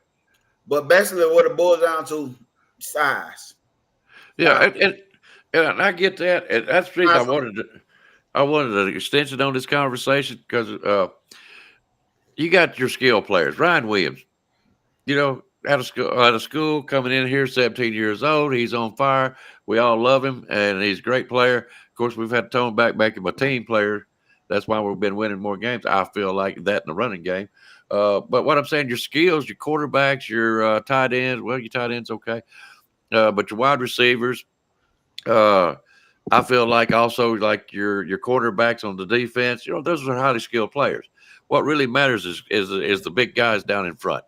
But basically, what it boils down to, size. Yeah, and I get that, and that's the reason I wanted an extension on this conversation because you got your skill players. Ryan Williams, out of school, coming in here, 17 years old. He's on fire. We all love him, and he's a great player. Of course, we've had to tone back him a team player. That's why we've been winning more games. I feel like that in the running game. But what I'm saying, your skills, your quarterbacks, your tight ends. Well, your tight ends okay, but your wide receivers. I feel like also like your quarterbacks on the defense. Those are highly skilled players. What really matters is the big guys down in front.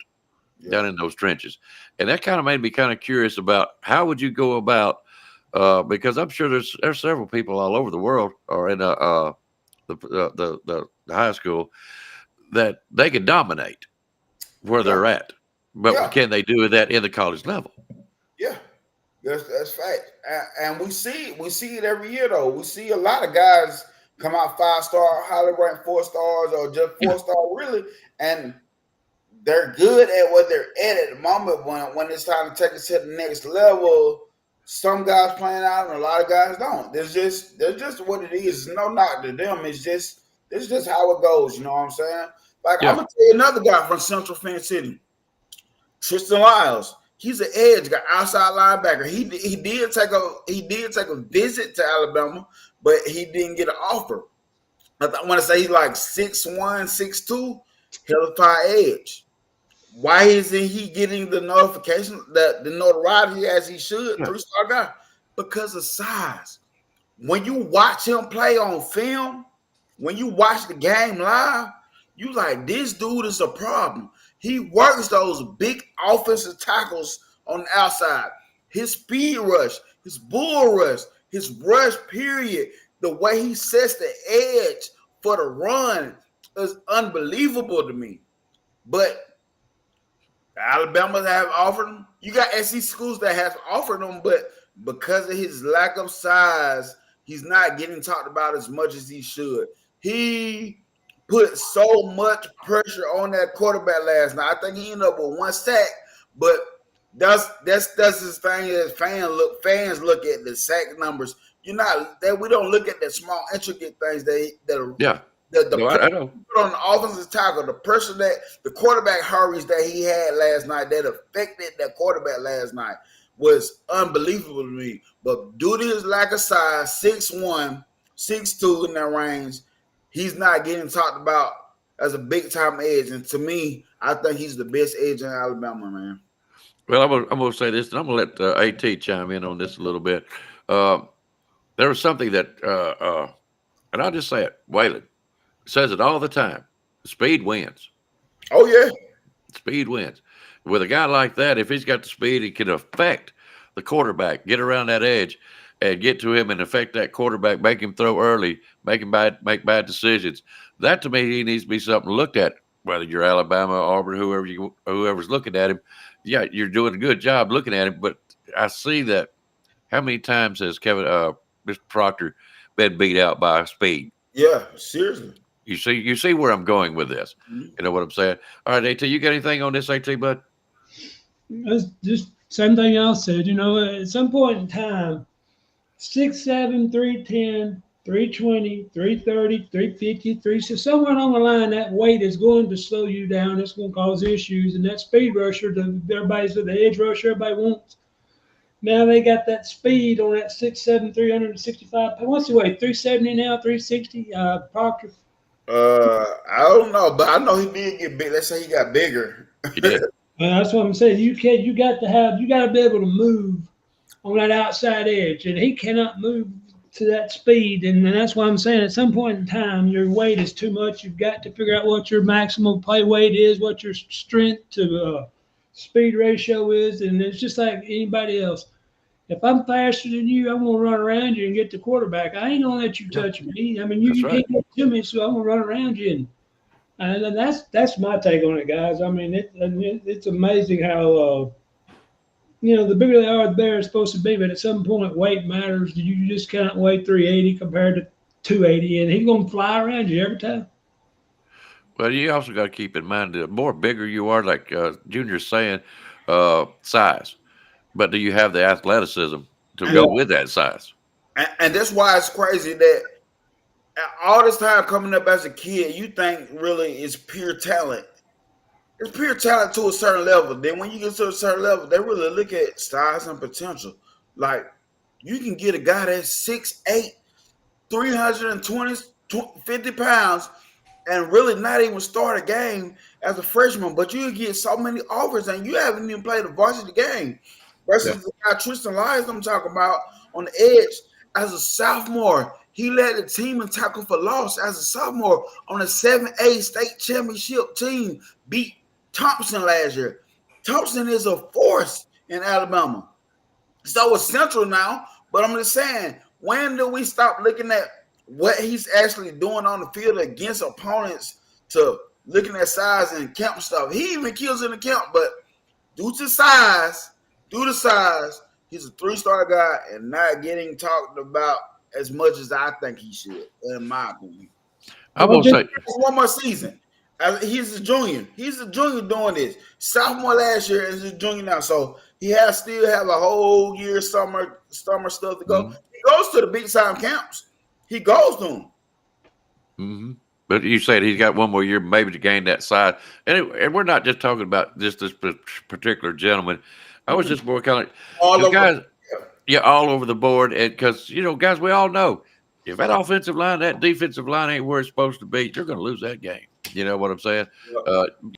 Down in those trenches. And that kind of made me kind of curious about how would you go about, because I'm sure there's several people all over the world or in the high school that they can dominate where they're at. But can they do that in the college level? Yeah, that's fact. And we see it every year, though. We see a lot of guys come out 5-star, highly ranked 4 stars or just 4-star, really. And they're good at what they're at the moment. When it's time to take it to the next level, some guys playing out and a lot of guys don't. That's just what it is. No knock to them. It's just how it goes. You know what I'm saying? Like I'm gonna tell you another guy from Central Fan City, Tristan Lyles. He's an edge guy, outside linebacker. He did take a visit to Alabama, but he didn't get an offer. I want to say he's like 6'1", 6'2", hell fire edge. Why isn't he getting the notification, the notoriety as he should? 3-star guy, because of size. When you watch him play on film, when you watch the game live, you like, this dude is a problem. He works those big offensive tackles on the outside. His speed rush, his bull rush, his rush period, the way he sets the edge for the run is unbelievable to me. But Alabama have offered him. You got SEC schools that have offered him, but because of his lack of size, he's not getting talked about as much as he should. He put so much pressure on that quarterback last night. I think he ended up with 1 sack, but that's his thing. As fans look at the sack numbers. We don't look at the small intricate things I know. On the offensive tackle, the pressure that the quarterback hurries that he had last night that affected that quarterback last night was unbelievable to me. But due to his lack of size, 6'1", 6'2" in that range, he's not getting talked about as a big-time edge. And to me, I think he's the best edge in Alabama, man. Well, I'm going to say this, and I'm going to let AT chime in on this a little bit. There was something that, and I'll just say it, Waylon says it all the time. Speed wins. Oh, yeah. Speed wins. With a guy like that, if he's got the speed, he can affect the quarterback, get around that edge, and get to him and affect that quarterback, make him throw early, make bad decisions. That, to me, he needs to be something looked at, whether you're Alabama, Auburn, whoever's looking at him. Yeah, you're doing a good job looking at him, but I see that how many times has Mr. Proctor been beat out by speed? Yeah, seriously. You see where I'm going with this. Mm-hmm. You know what I'm saying? All right, AT, you got anything on this, AT, bud? It's just same thing y'all said. At some point in time, 6'7", 310, 320, 330, 350, 360, somewhere along the line, that weight is going to slow you down. It's going to cause issues. And that speed rusher, everybody's the edge rusher everybody wants. Now they got that speed on that 6'7", 365. What's the weight? 370 now, 360. Proctor. I don't know, but I know he did get big. Let's say he got bigger. He did. That's what I'm saying. You got to be able to move on that outside edge, and he cannot move to that speed. And that's why I'm saying at some point in time, your weight is too much. You've got to figure out what your maximum play weight is, what your strength to speed ratio is, and it's just like anybody else. If I'm faster than you, I'm going to run around you and get the quarterback. I ain't going to let you touch me. I mean, you can't get to me, so I'm going to run around you. And that's my take on it, guys. I mean, it's amazing how, the bigger they are, the better it's supposed to be. But at some point, weight matters. You just can't weigh 380 compared to 280, and he's going to fly around you every time. Well, you also got to keep in mind the more bigger you are, like Junior's saying, size. But do you have the athleticism to go with that size? And that's why it's crazy that all this time coming up as a kid, you think really it's pure talent. It's pure talent to a certain level. Then when you get to a certain level, they really look at size and potential. Like, you can get a guy that's 6'8", 320, 50 pounds, and really not even start a game as a freshman, but you get so many offers and you haven't even played a varsity game. Versus the guy Tristan Lyons I'm talking about on the edge as a sophomore. He led the team in tackle for loss as a sophomore on a 7A state championship team, beat Thompson last year. Thompson is a force in Alabama. So it's Central now, but I'm just saying, when do we stop looking at what he's actually doing on the field against opponents to looking at size and camp stuff? He even kills in the camp, but due to size, he's a 3-star guy and not getting talked about as much as I think he should, in my opinion. I will say one more season. He's a junior. He's a junior doing this. Sophomore last year and he's a junior now. So he still have a whole year summer stuff to go. Mm-hmm. He goes to the big time camps. He goes to them. Mm-hmm. But you said he's got one more year maybe to gain that size. And we're not just talking about just this particular gentleman. I was just more kind of all over the board. And because, guys, we all know if that offensive line, that defensive line ain't where it's supposed to be, you're going to lose that game. You know what I'm saying?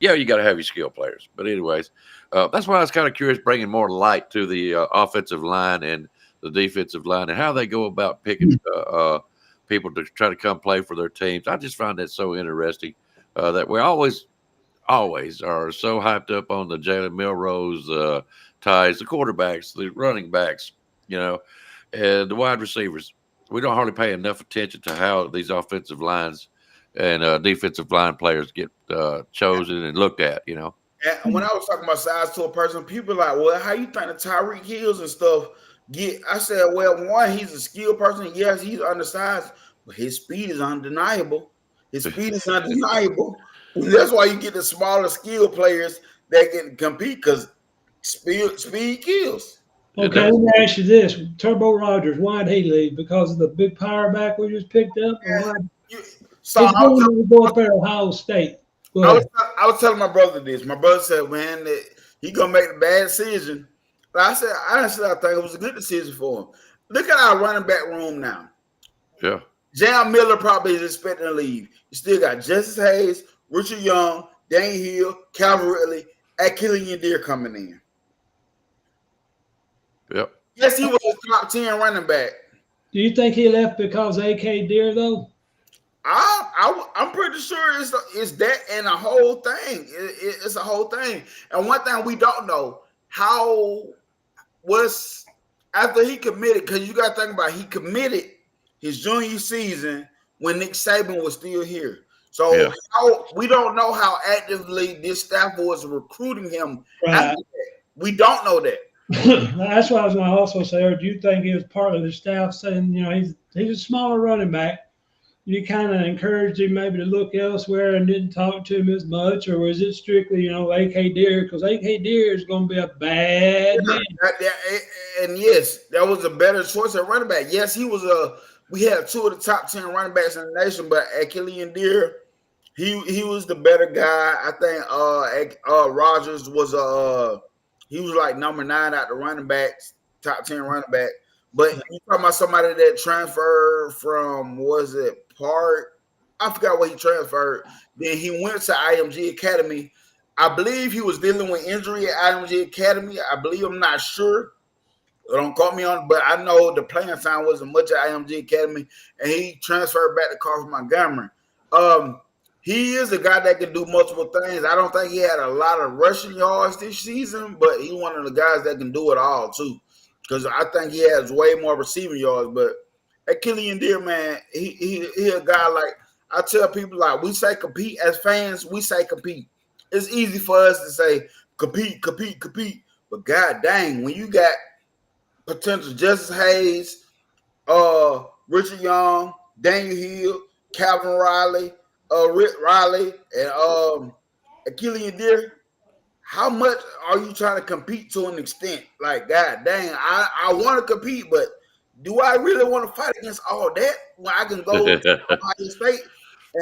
You got to have your skill players. But anyways, that's why I was kind of curious bringing more light to the offensive line and the defensive line and how they go about picking people to try to come play for their teams. I just find that so interesting that we always are so hyped up on the Jalen Milrose ties, the quarterbacks, the running backs, and the wide receivers. We don't hardly pay enough attention to how these offensive lines and defensive line players get chosen and looked at, And when I was talking about size to a person, people are like, well, how you think the Tyreek Hills and stuff get? I said, well, one, he's a skilled person. Yes, he's undersized, but his speed is undeniable. That's why you get the smaller skilled players that can compete because speed kills. Okay, let me ask you this. Turbo Rogers, why'd he leave? Because of the big power back we just picked up? So he's going to go up there at Ohio State. I was telling my brother this. My brother said, man, that he going to make a bad decision. But I said, honestly, I think it was a good decision for him. Look at our running back room now. Yeah. Jam Miller probably is expecting to leave. You still got Justice Hayes, Richard Young, Dane Hill, Calvin Ridley, Achilles Deer coming in. Yep. Yes, he was a top 10 running back. Do you think he left because AK Deer, though? I'm pretty sure it's that and a whole thing. It's a whole thing. And one thing we don't know, how was after he committed, because you got to think about he committed his junior season when Nick Saban was still here. So we don't know how actively this staff was recruiting him. Right. We don't know that. That's what I was going to also say. Or do you think it was part of the staff saying, he's a smaller running back? You kind of encouraged him maybe to look elsewhere and didn't talk to him as much, or was it strictly, AK Deer? Because AK Deer is going to be a bad man. And yes, that was a better choice at running back. Yes, he was we had 2 of the top 10 running backs in the nation, but Achilles Deer, he was the better guy. I think Rogers was he was like number 9 out the running backs, top 10 running back. But you talking about somebody that transferred from, was it Park? I forgot where he transferred. Then he went to IMG Academy. I believe he was dealing with injury at IMG Academy. I'm not sure. Don't quote me on it, but I know the playing time wasn't much at IMG Academy, and he transferred back to Carver Montgomery. He is a guy that can do multiple things. I don't think he had a lot of rushing yards this season, but he's one of the guys that can do it all too. Because I think he has way more receiving yards. But Achilles Deer, man, he a guy like, I tell people, like, we say compete as fans, we say compete. It's easy for us to say compete. But god dang, when you got potential Justice Hayes, Richard Young, Daniel Hill, Calvin Riley, Rick Riley, and Killian Deere. How much are you trying to compete to an extent? Like, God dang, I want to compete, but do I really want to fight against all that when I can go to Ohio State?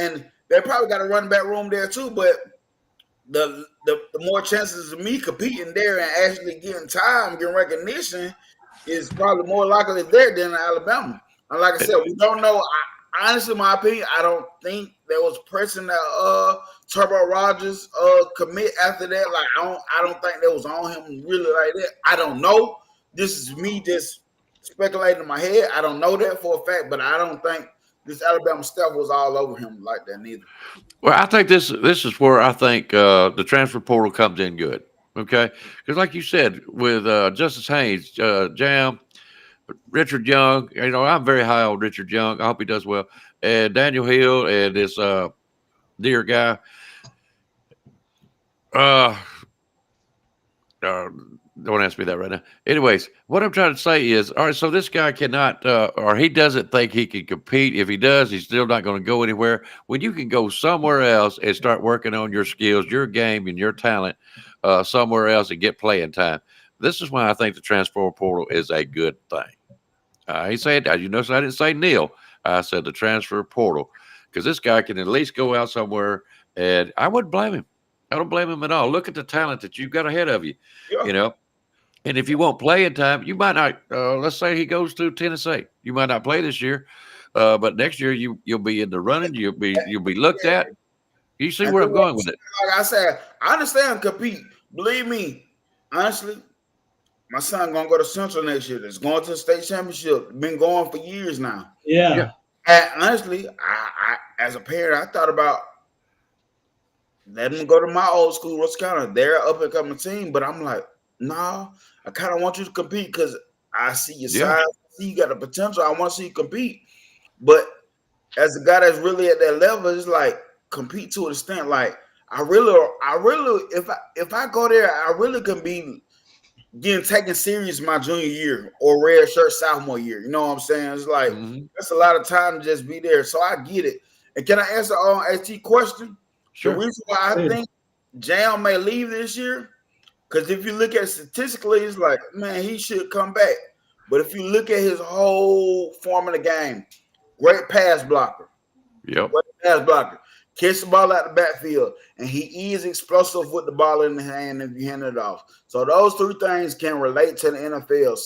And they probably got a running back room there too, but the more chances of me competing there and actually getting time, getting recognition is probably more likely there than in Alabama. And like I said, we don't know. Honestly, in my opinion, I don't think there was pressing that Turbo Rogers commit after that. Like I don't think that was on him really like that. I don't know. This is me just speculating in my head. I don't know that for a fact, but I don't think this Alabama stuff was all over him like that neither. Well, I think this is where I think the transfer portal comes in good. Okay, because like you said with Justice Haynes, Jam, Richard Young, I'm very high on Richard Young. I hope he does well. And Daniel Hill and this dear guy. Don't ask me that right now. Anyways, what I'm trying to say is, all right, so this guy cannot, or he doesn't think he can compete. If he does, he's still not going to go anywhere. When you can go somewhere else and start working on your skills, your game, and your talent somewhere else and get playing time. This is why I think the transfer portal is a good thing. He said, you notice I didn't say Neil. I said the transfer portal because this guy can at least go out somewhere, and I wouldn't blame him. I don't blame him at all. Look at the talent that you've got ahead of you, And if you won't play in time, you might not. Let's say he goes to Tennessee. You might not play this year, but next year you'll be in the running. You'll be looked at. You see where I'm going with it. Like I said, I understand compete. Believe me, honestly, my son gonna go to Central next year. It's going to the state championship. Been going for years now. Yeah. And honestly, I as a parent, I thought about letting him go to my old school, Wisconsin. They're an up and coming team, but I'm like, no, I kind of want you to compete because I see your size, I see you got the potential. I want to see you compete. But as a guy that's really at that level, it's like compete to an extent. Like I really, if I go there, I really can be getting taken serious my junior year or red shirt sophomore year. You know what I'm saying? It's like that's a lot of time to just be there. So I get it. And can I answer on AT question? Sure. The reason why I think Jam may leave this year, because if you look at it statistically, it's like, man, he should come back. But if you look at his whole form of the game, great pass blocker. Yep. Great pass blocker. Catch the ball out the backfield. And he is explosive with the ball in the hand if you hand it off. So those three things can relate to the NFL.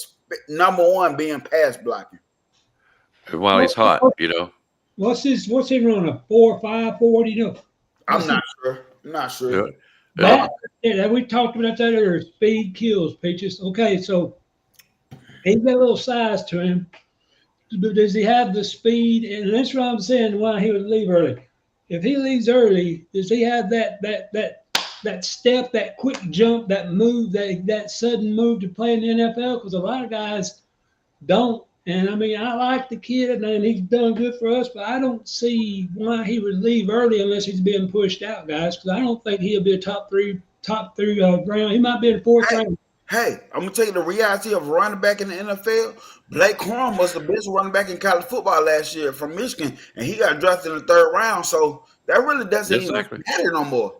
Number one being pass blocking. While he's hot, What's he run, a 4.5 40? I'm not sure. That we talked about that earlier. Speed kills, Peaches. Okay, so he's got a little size to him. But does he have the speed? And that's what I'm saying. Why he would leave early? If he leaves early, does he have that step, that quick jump, that move, that sudden move to play in the NFL? Because a lot of guys don't. And I mean, I like the kid, and he's done good for us, but I don't see why he would leave early unless he's being pushed out, guys. Because I don't think he'll be a top three round. He might be in fourth round. Hey, I'm gonna tell you the reality of running back in the NFL. Blake Corum was the best running back in college football last year from Michigan, and he got drafted in the third round. So that really doesn't even matter no more.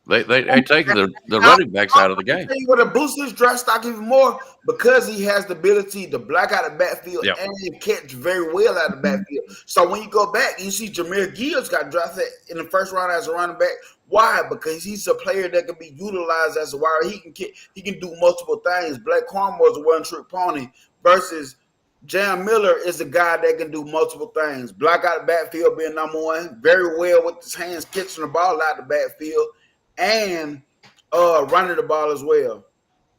They taking the running backs out of the game. You would have boosted his draft stock even more because he has the ability to block out the backfield and catch very well out of the backfield. So when you go back, you see Jahmyr Gibbs got drafted in the first round as a running back. Why? Because he's a player that can be utilized as a wide. He can do multiple things. Blake Corum was a one-trick pony versus Jam Miller is a guy that can do multiple things. Block out the backfield being number one, very well with his hands catching the ball out the backfield. And running the ball as well.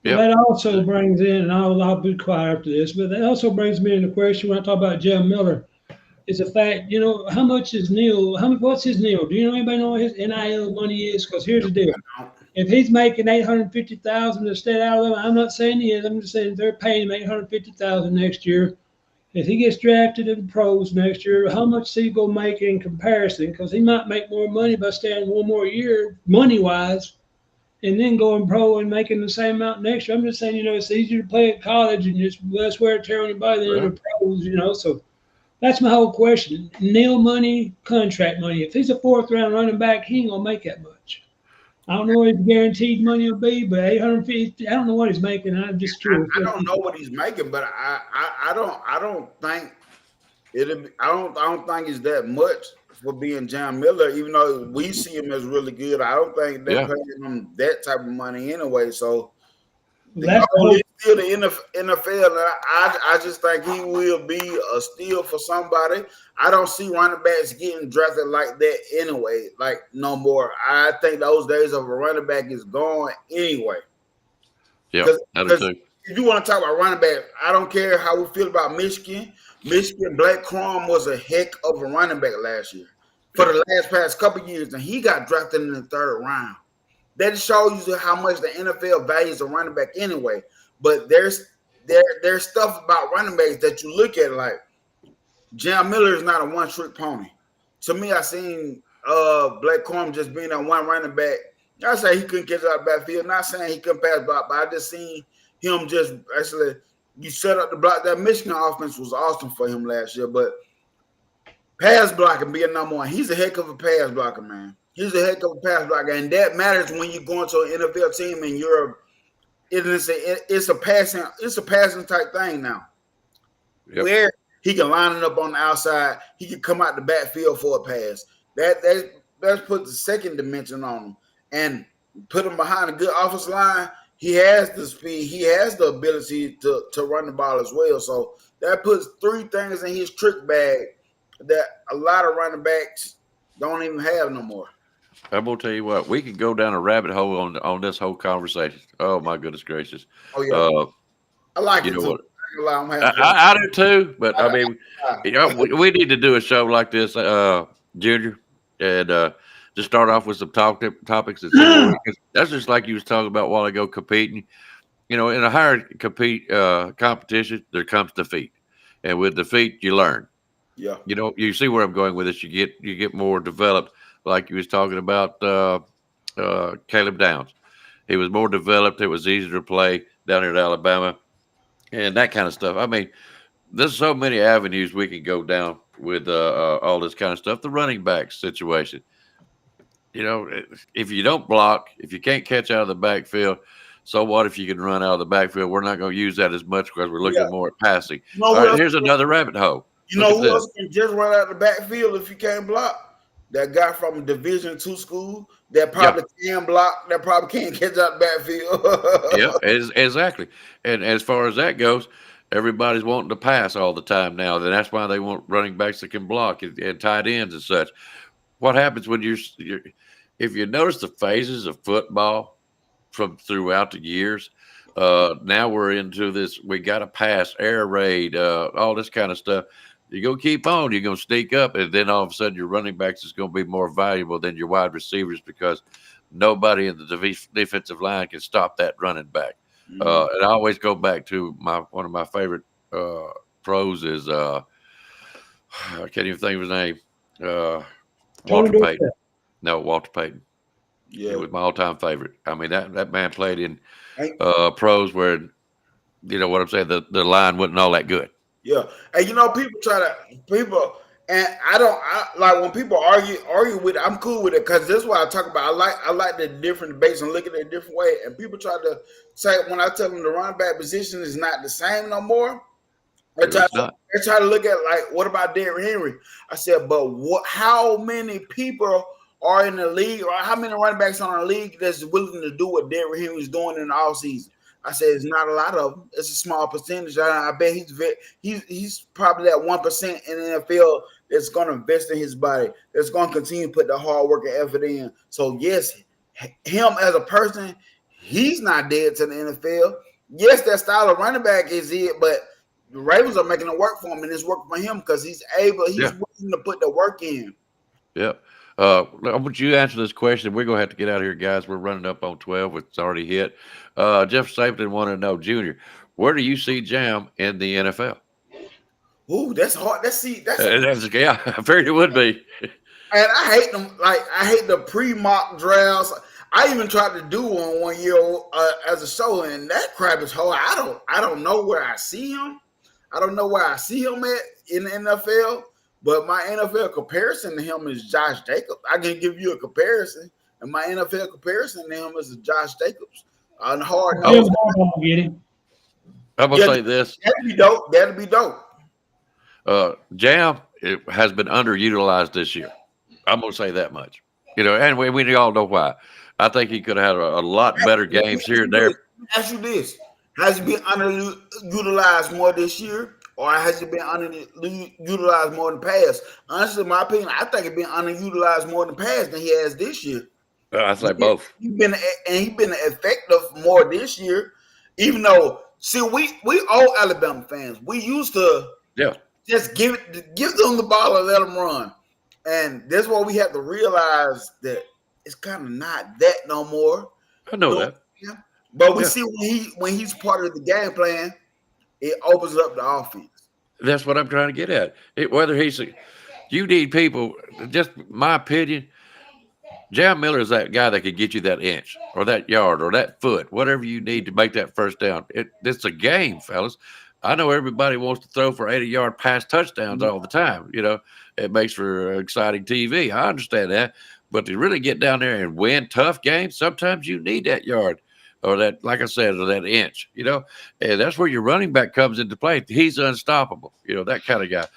Yep. That also brings in, and I'll be quiet after this, but that also brings me into question when I talk about Jam Miller. Is the fact, how much is Neil? What's his Neil? Do anybody know what his NIL money is? Because here's the deal: if he's making $850,000 in the state of Alabama, I'm not saying he is. I'm just saying they're paying him $850,000 next year. If he gets drafted in the pros next year, how much is he going to make in comparison? Because he might make more money by staying one more year, money-wise, and then going pro and making the same amount next year. I'm just saying, it's easier to play at college and just less wear and tear on your body than in the pros, So That's my whole question. Nil money, contract money. If he's a 4th-round running back, he ain't gonna make that much. I don't know what his guaranteed money will be, but 850. I don't know what he's making. I'm just curious. I don't know what he's making, but I don't think I don't think it's that much for being John Miller, even though we see him as really good. I don't think they're paying him that type of money anyway. So the goal is still the NFL, and I just think he will be a steal for somebody. I don't see running backs getting drafted like that anyway, like no more. I think those days of a running back is gone anyway. Yeah, because if you want to talk about running back, I don't care how we feel about Michigan. Blake Crum was a heck of a running back last year for the past couple of years, and he got drafted in the 3rd round. That shows you how much the NFL values a running back anyway. But there's stuff about running backs that you look at like John Miller is not a one-trick pony. To me, I seen Blake Corum just being that one running back. I say he couldn't catch out of the backfield. Not saying he couldn't pass block, but I just seen him just actually you set up the block. That Michigan offense was awesome for him last year, but pass blocking being number one. He's a heck of a pass blocker, man. He's a heck of a pass blocker, and that matters when you go into an NFL team and it's a passing type thing now. Yep. Where he can line it up on the outside, he can come out the backfield for a pass. That's put the second dimension on him and put him behind a good offensive line. He has the speed, he has the ability to run the ball as well. So that puts 3 things in his trick bag that a lot of running backs don't even have no more. I'm gonna tell you what, we could go down a rabbit hole on this whole conversation. Oh my goodness gracious! Oh yeah, I like it too. I do too, but I mean, we need to do a show like this, Junior, and just start off with some topics. That's just like you was talking about a while ago, competing. You know, in a higher competition, there comes defeat, and with defeat, you learn. Yeah, you know, you see where I'm going with this. You get more developed. Like you was talking about Caleb Downs. He was more developed. It was easier to play down here at Alabama and that kind of stuff. I mean, there's so many avenues we can go down with all this kind of stuff. The running back situation. You know, if you don't block, if you can't catch out of the backfield, so what if you can run out of the backfield? We're not going to use that as much because we're looking more at passing. All right, here's another rabbit hole. You know who else can just run out of the backfield if you can't block? That guy from Division II school that probably can block, that probably can't catch out the backfield. Yeah, exactly. And as far as that goes, everybody's wanting to pass all the time now. And that's why they want running backs that can block and tight ends and such. What happens when if you notice the phases of football from throughout the years, now we're into this, we got to pass, air raid, all this kind of stuff. You're going to keep on. You're going to sneak up, and then all of a sudden your running backs is going to be more valuable than your wide receivers because nobody in the defensive line can stop that running back. And I always go back to one of my favorite pros is I can't even think of his name. Walter Payton. No, Walter Payton. Yeah, it was my all-time favorite. I mean, that man played in pros where, you know what I'm saying, the line wasn't all that good. Yeah, and you know, and I like when people argue with it. I'm cool with it because this is what I talk about. I like the different debates and look at it a different way. And people try to say when I tell them the running back position is not the same no more, they try to look at like, what about Derrick Henry? I said, but how many people are in the league, or how many running backs are in the league that's willing to do what Derrick Henry's doing in the offseason? I said it's not a lot of them. It's a small percentage. I bet he's probably that 1% in the NFL that's going to invest in his body. That's going to continue to put the hard work and effort in. So yes, him as a person, he's not dead to the NFL. Yes, that style of running back is it, but the Ravens are making it work for him, and it's working for him because he's willing to put the work in. Yeah. I want you to answer this question. We're going to have to get out of here, guys. We're running up on 12. It's already hit. Jeff Stapleton wanted to know, Junior, where do you see Jam in the NFL? Ooh, that's hard. I figured it would be. And I hate them. Like, I hate the pre-mock drafts. I even tried to do one year as a show, and that crap is hard. I don't know where I see him. I don't know where I see him at in the NFL, but my NFL comparison to him is Josh Jacobs. I can give you a comparison, and my NFL comparison to him is Josh Jacobs. On hard nose. Get him. I'm gonna say this. That'd be dope. That'd be dope. Jam has been underutilized this year. I'm gonna say that much. And we all know why. I think he could have had a lot better games here and there. Ask you this: has he been underutilized more this year, or has he been underutilized more in the past? Honestly, in my opinion, I think he's been underutilized more in the past than he has this year. I say both. He's been effective more this year, even though we all Alabama fans. We used to just give them the ball and let them run, and that's why we have to realize that it's kind of not that no more. I know that. Yeah. But we see when he's part of the game plan, it opens up the offense. That's what I'm trying to get at. You need people. Just my opinion. Jam Miller is that guy that could get you that inch or that yard or that foot, whatever you need to make that first down. It's a game, fellas. I know everybody wants to throw for 80-yard pass touchdowns all the time. It makes for exciting TV. I understand that. But to really get down there and win tough games, sometimes you need that yard or that, like I said, or that inch, and that's where your running back comes into play. He's unstoppable, that kind of guy.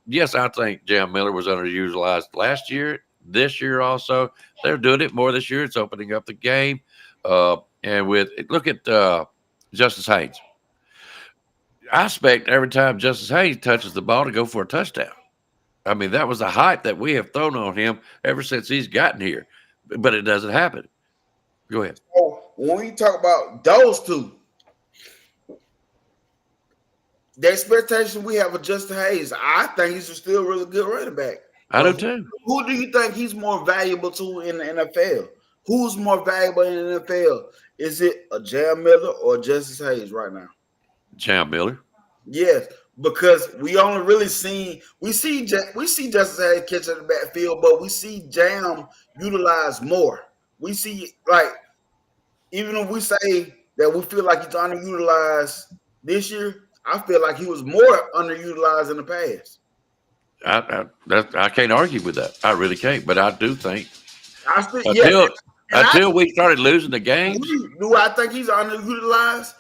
Yes, I think Jam Miller was underutilized last year. This year also, they're doing it more this year. It's opening up the game. And look at Justice Haynes. I expect every time Justice Haynes touches the ball to go for a touchdown. I mean, that was the hype that we have thrown on him ever since he's gotten here, but it doesn't happen. Go ahead. So when we talk about those two, the expectation we have of Justin Hayes, I think he's still a really good running back. I do too. Who do you think he's more valuable to in the NFL? Who's more valuable in the NFL? Is it a Jam Miller or Justice Hayes right now? Jam Miller. Yes, because we only really see Justice Hayes catch in the backfield, but we see Jam utilized more. We see, even if we say that we feel like he's underutilized this year, I feel like he was more underutilized in the past. I can't argue with that. I really can't. But I do think until we started losing the games. Do I think he's underutilized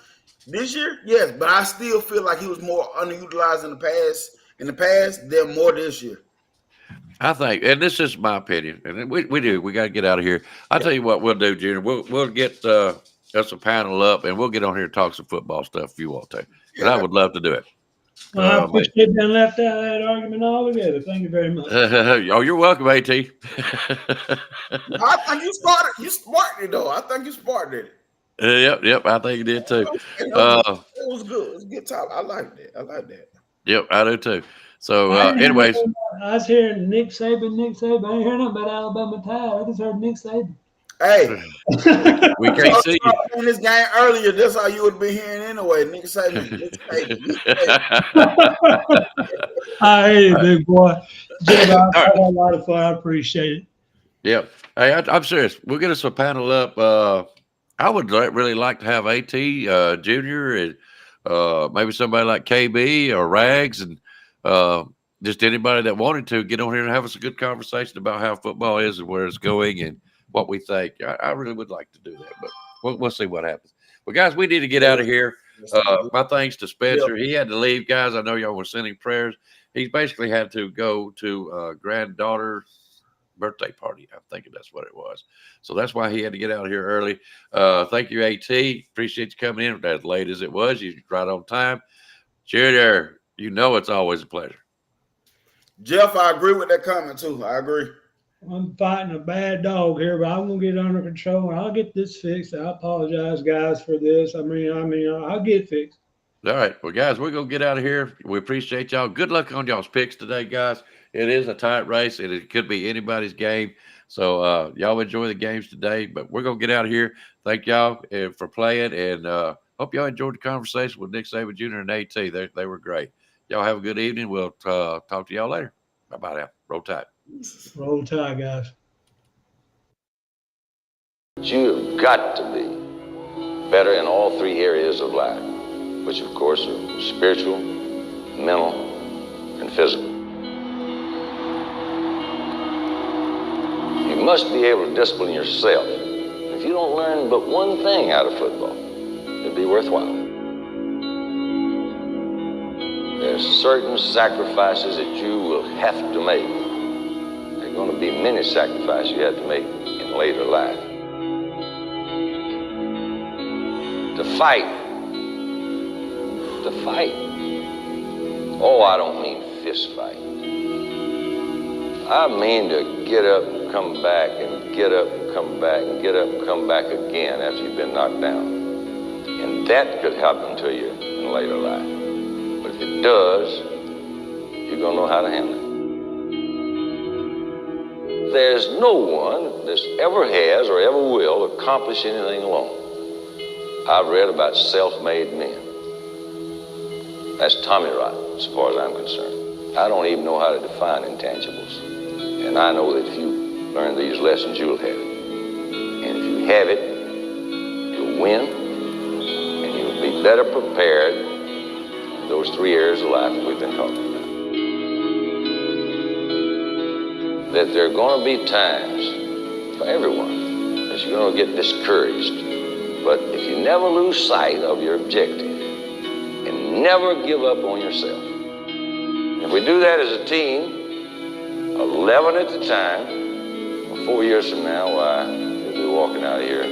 this year? Yes, but I still feel like he was more underutilized in the past than more this year. I think, and this is my opinion, and we got to get out of here. I'll tell you what we'll do, Junior. We'll get us a panel up, and we'll get on here and talk some football stuff if you want to. And I would love to do it. Well, I appreciate being left out of that argument altogether. Thank you very much. Oh, you're welcome, AT. I think you sparked it, though. I think you sparked it. Yep. I think you did too. It was good. It was a good talk. I like that. Yep, I do too. So, anyways. I was hearing Nick Saban. I ain't hearing nothing about Alabama Tide. I just heard Nick Saban. Hey, we can't see you in this game earlier. That's how you would be hearing anyway. Nick Saban. Hey, big boy. Jim, I had a lot of fun. I appreciate it. Yep. Hey, I'm serious. We'll get us a panel up. I would really like to have AT, Junior, and maybe somebody like KB or Rags, and just anybody that wanted to get on here and have us a good conversation about how football is and where it's going and what we think. I really would like to do that, but we'll see what happens. But guys, we need to get out of here. My thanks to Spencer. He had to leave, guys. I know y'all were sending prayers. He's basically had to go to granddaughter's birthday party. I'm thinking that's what it was. So that's why he had to get out of here early. Thank you, AT. Appreciate you coming in as late as it was. You're right on time. Junior, it's always a pleasure. Jeff, I agree with that comment too. I agree. I'm fighting a bad dog here, but I'm gonna get it under control and I'll get this fixed. I apologize, guys, for this. I mean, I'll get it fixed. All right. Well, guys, we're gonna get out of here. We appreciate y'all. Good luck on y'all's picks today, guys. It is a tight race, and it could be anybody's game. So y'all enjoy the games today, but we're gonna get out of here. Thank y'all for playing, and hope y'all enjoyed the conversation with Nick Saban Jr. and AT. They were great. Y'all have a good evening. We'll talk to y'all later. Bye-bye now. Roll Tide. Roll Tide, guys. You've got to be better in all three areas of life, which, of course, are spiritual, mental and physical. You must be able to discipline yourself. If you don't learn but one thing out of football, it'll be worthwhile. There's certain sacrifices that you will have to make. There are going to be many sacrifices you have to make in later life. To fight. Oh, I don't mean fist fight. I mean to get up and come back and get up and come back and get up and come back again after you've been knocked down. And that could happen to you in later life. But if it does, you're going to know how to handle it. There's no one that ever has or ever will accomplish anything alone. I've read about self-made men. That's Tommy rot, as far as I'm concerned. I don't even know how to define intangibles. And I know that if you learn these lessons, you'll have it. And if you have it, you'll win, and you'll be better prepared in those 3 areas of life that we've been talking about. That there are going to be times for everyone that you're going to get discouraged. But if you never lose sight of your objective and never give up on yourself, if we do that as a team, 11 at the time, 4 years from now, why, we'll be walking out of here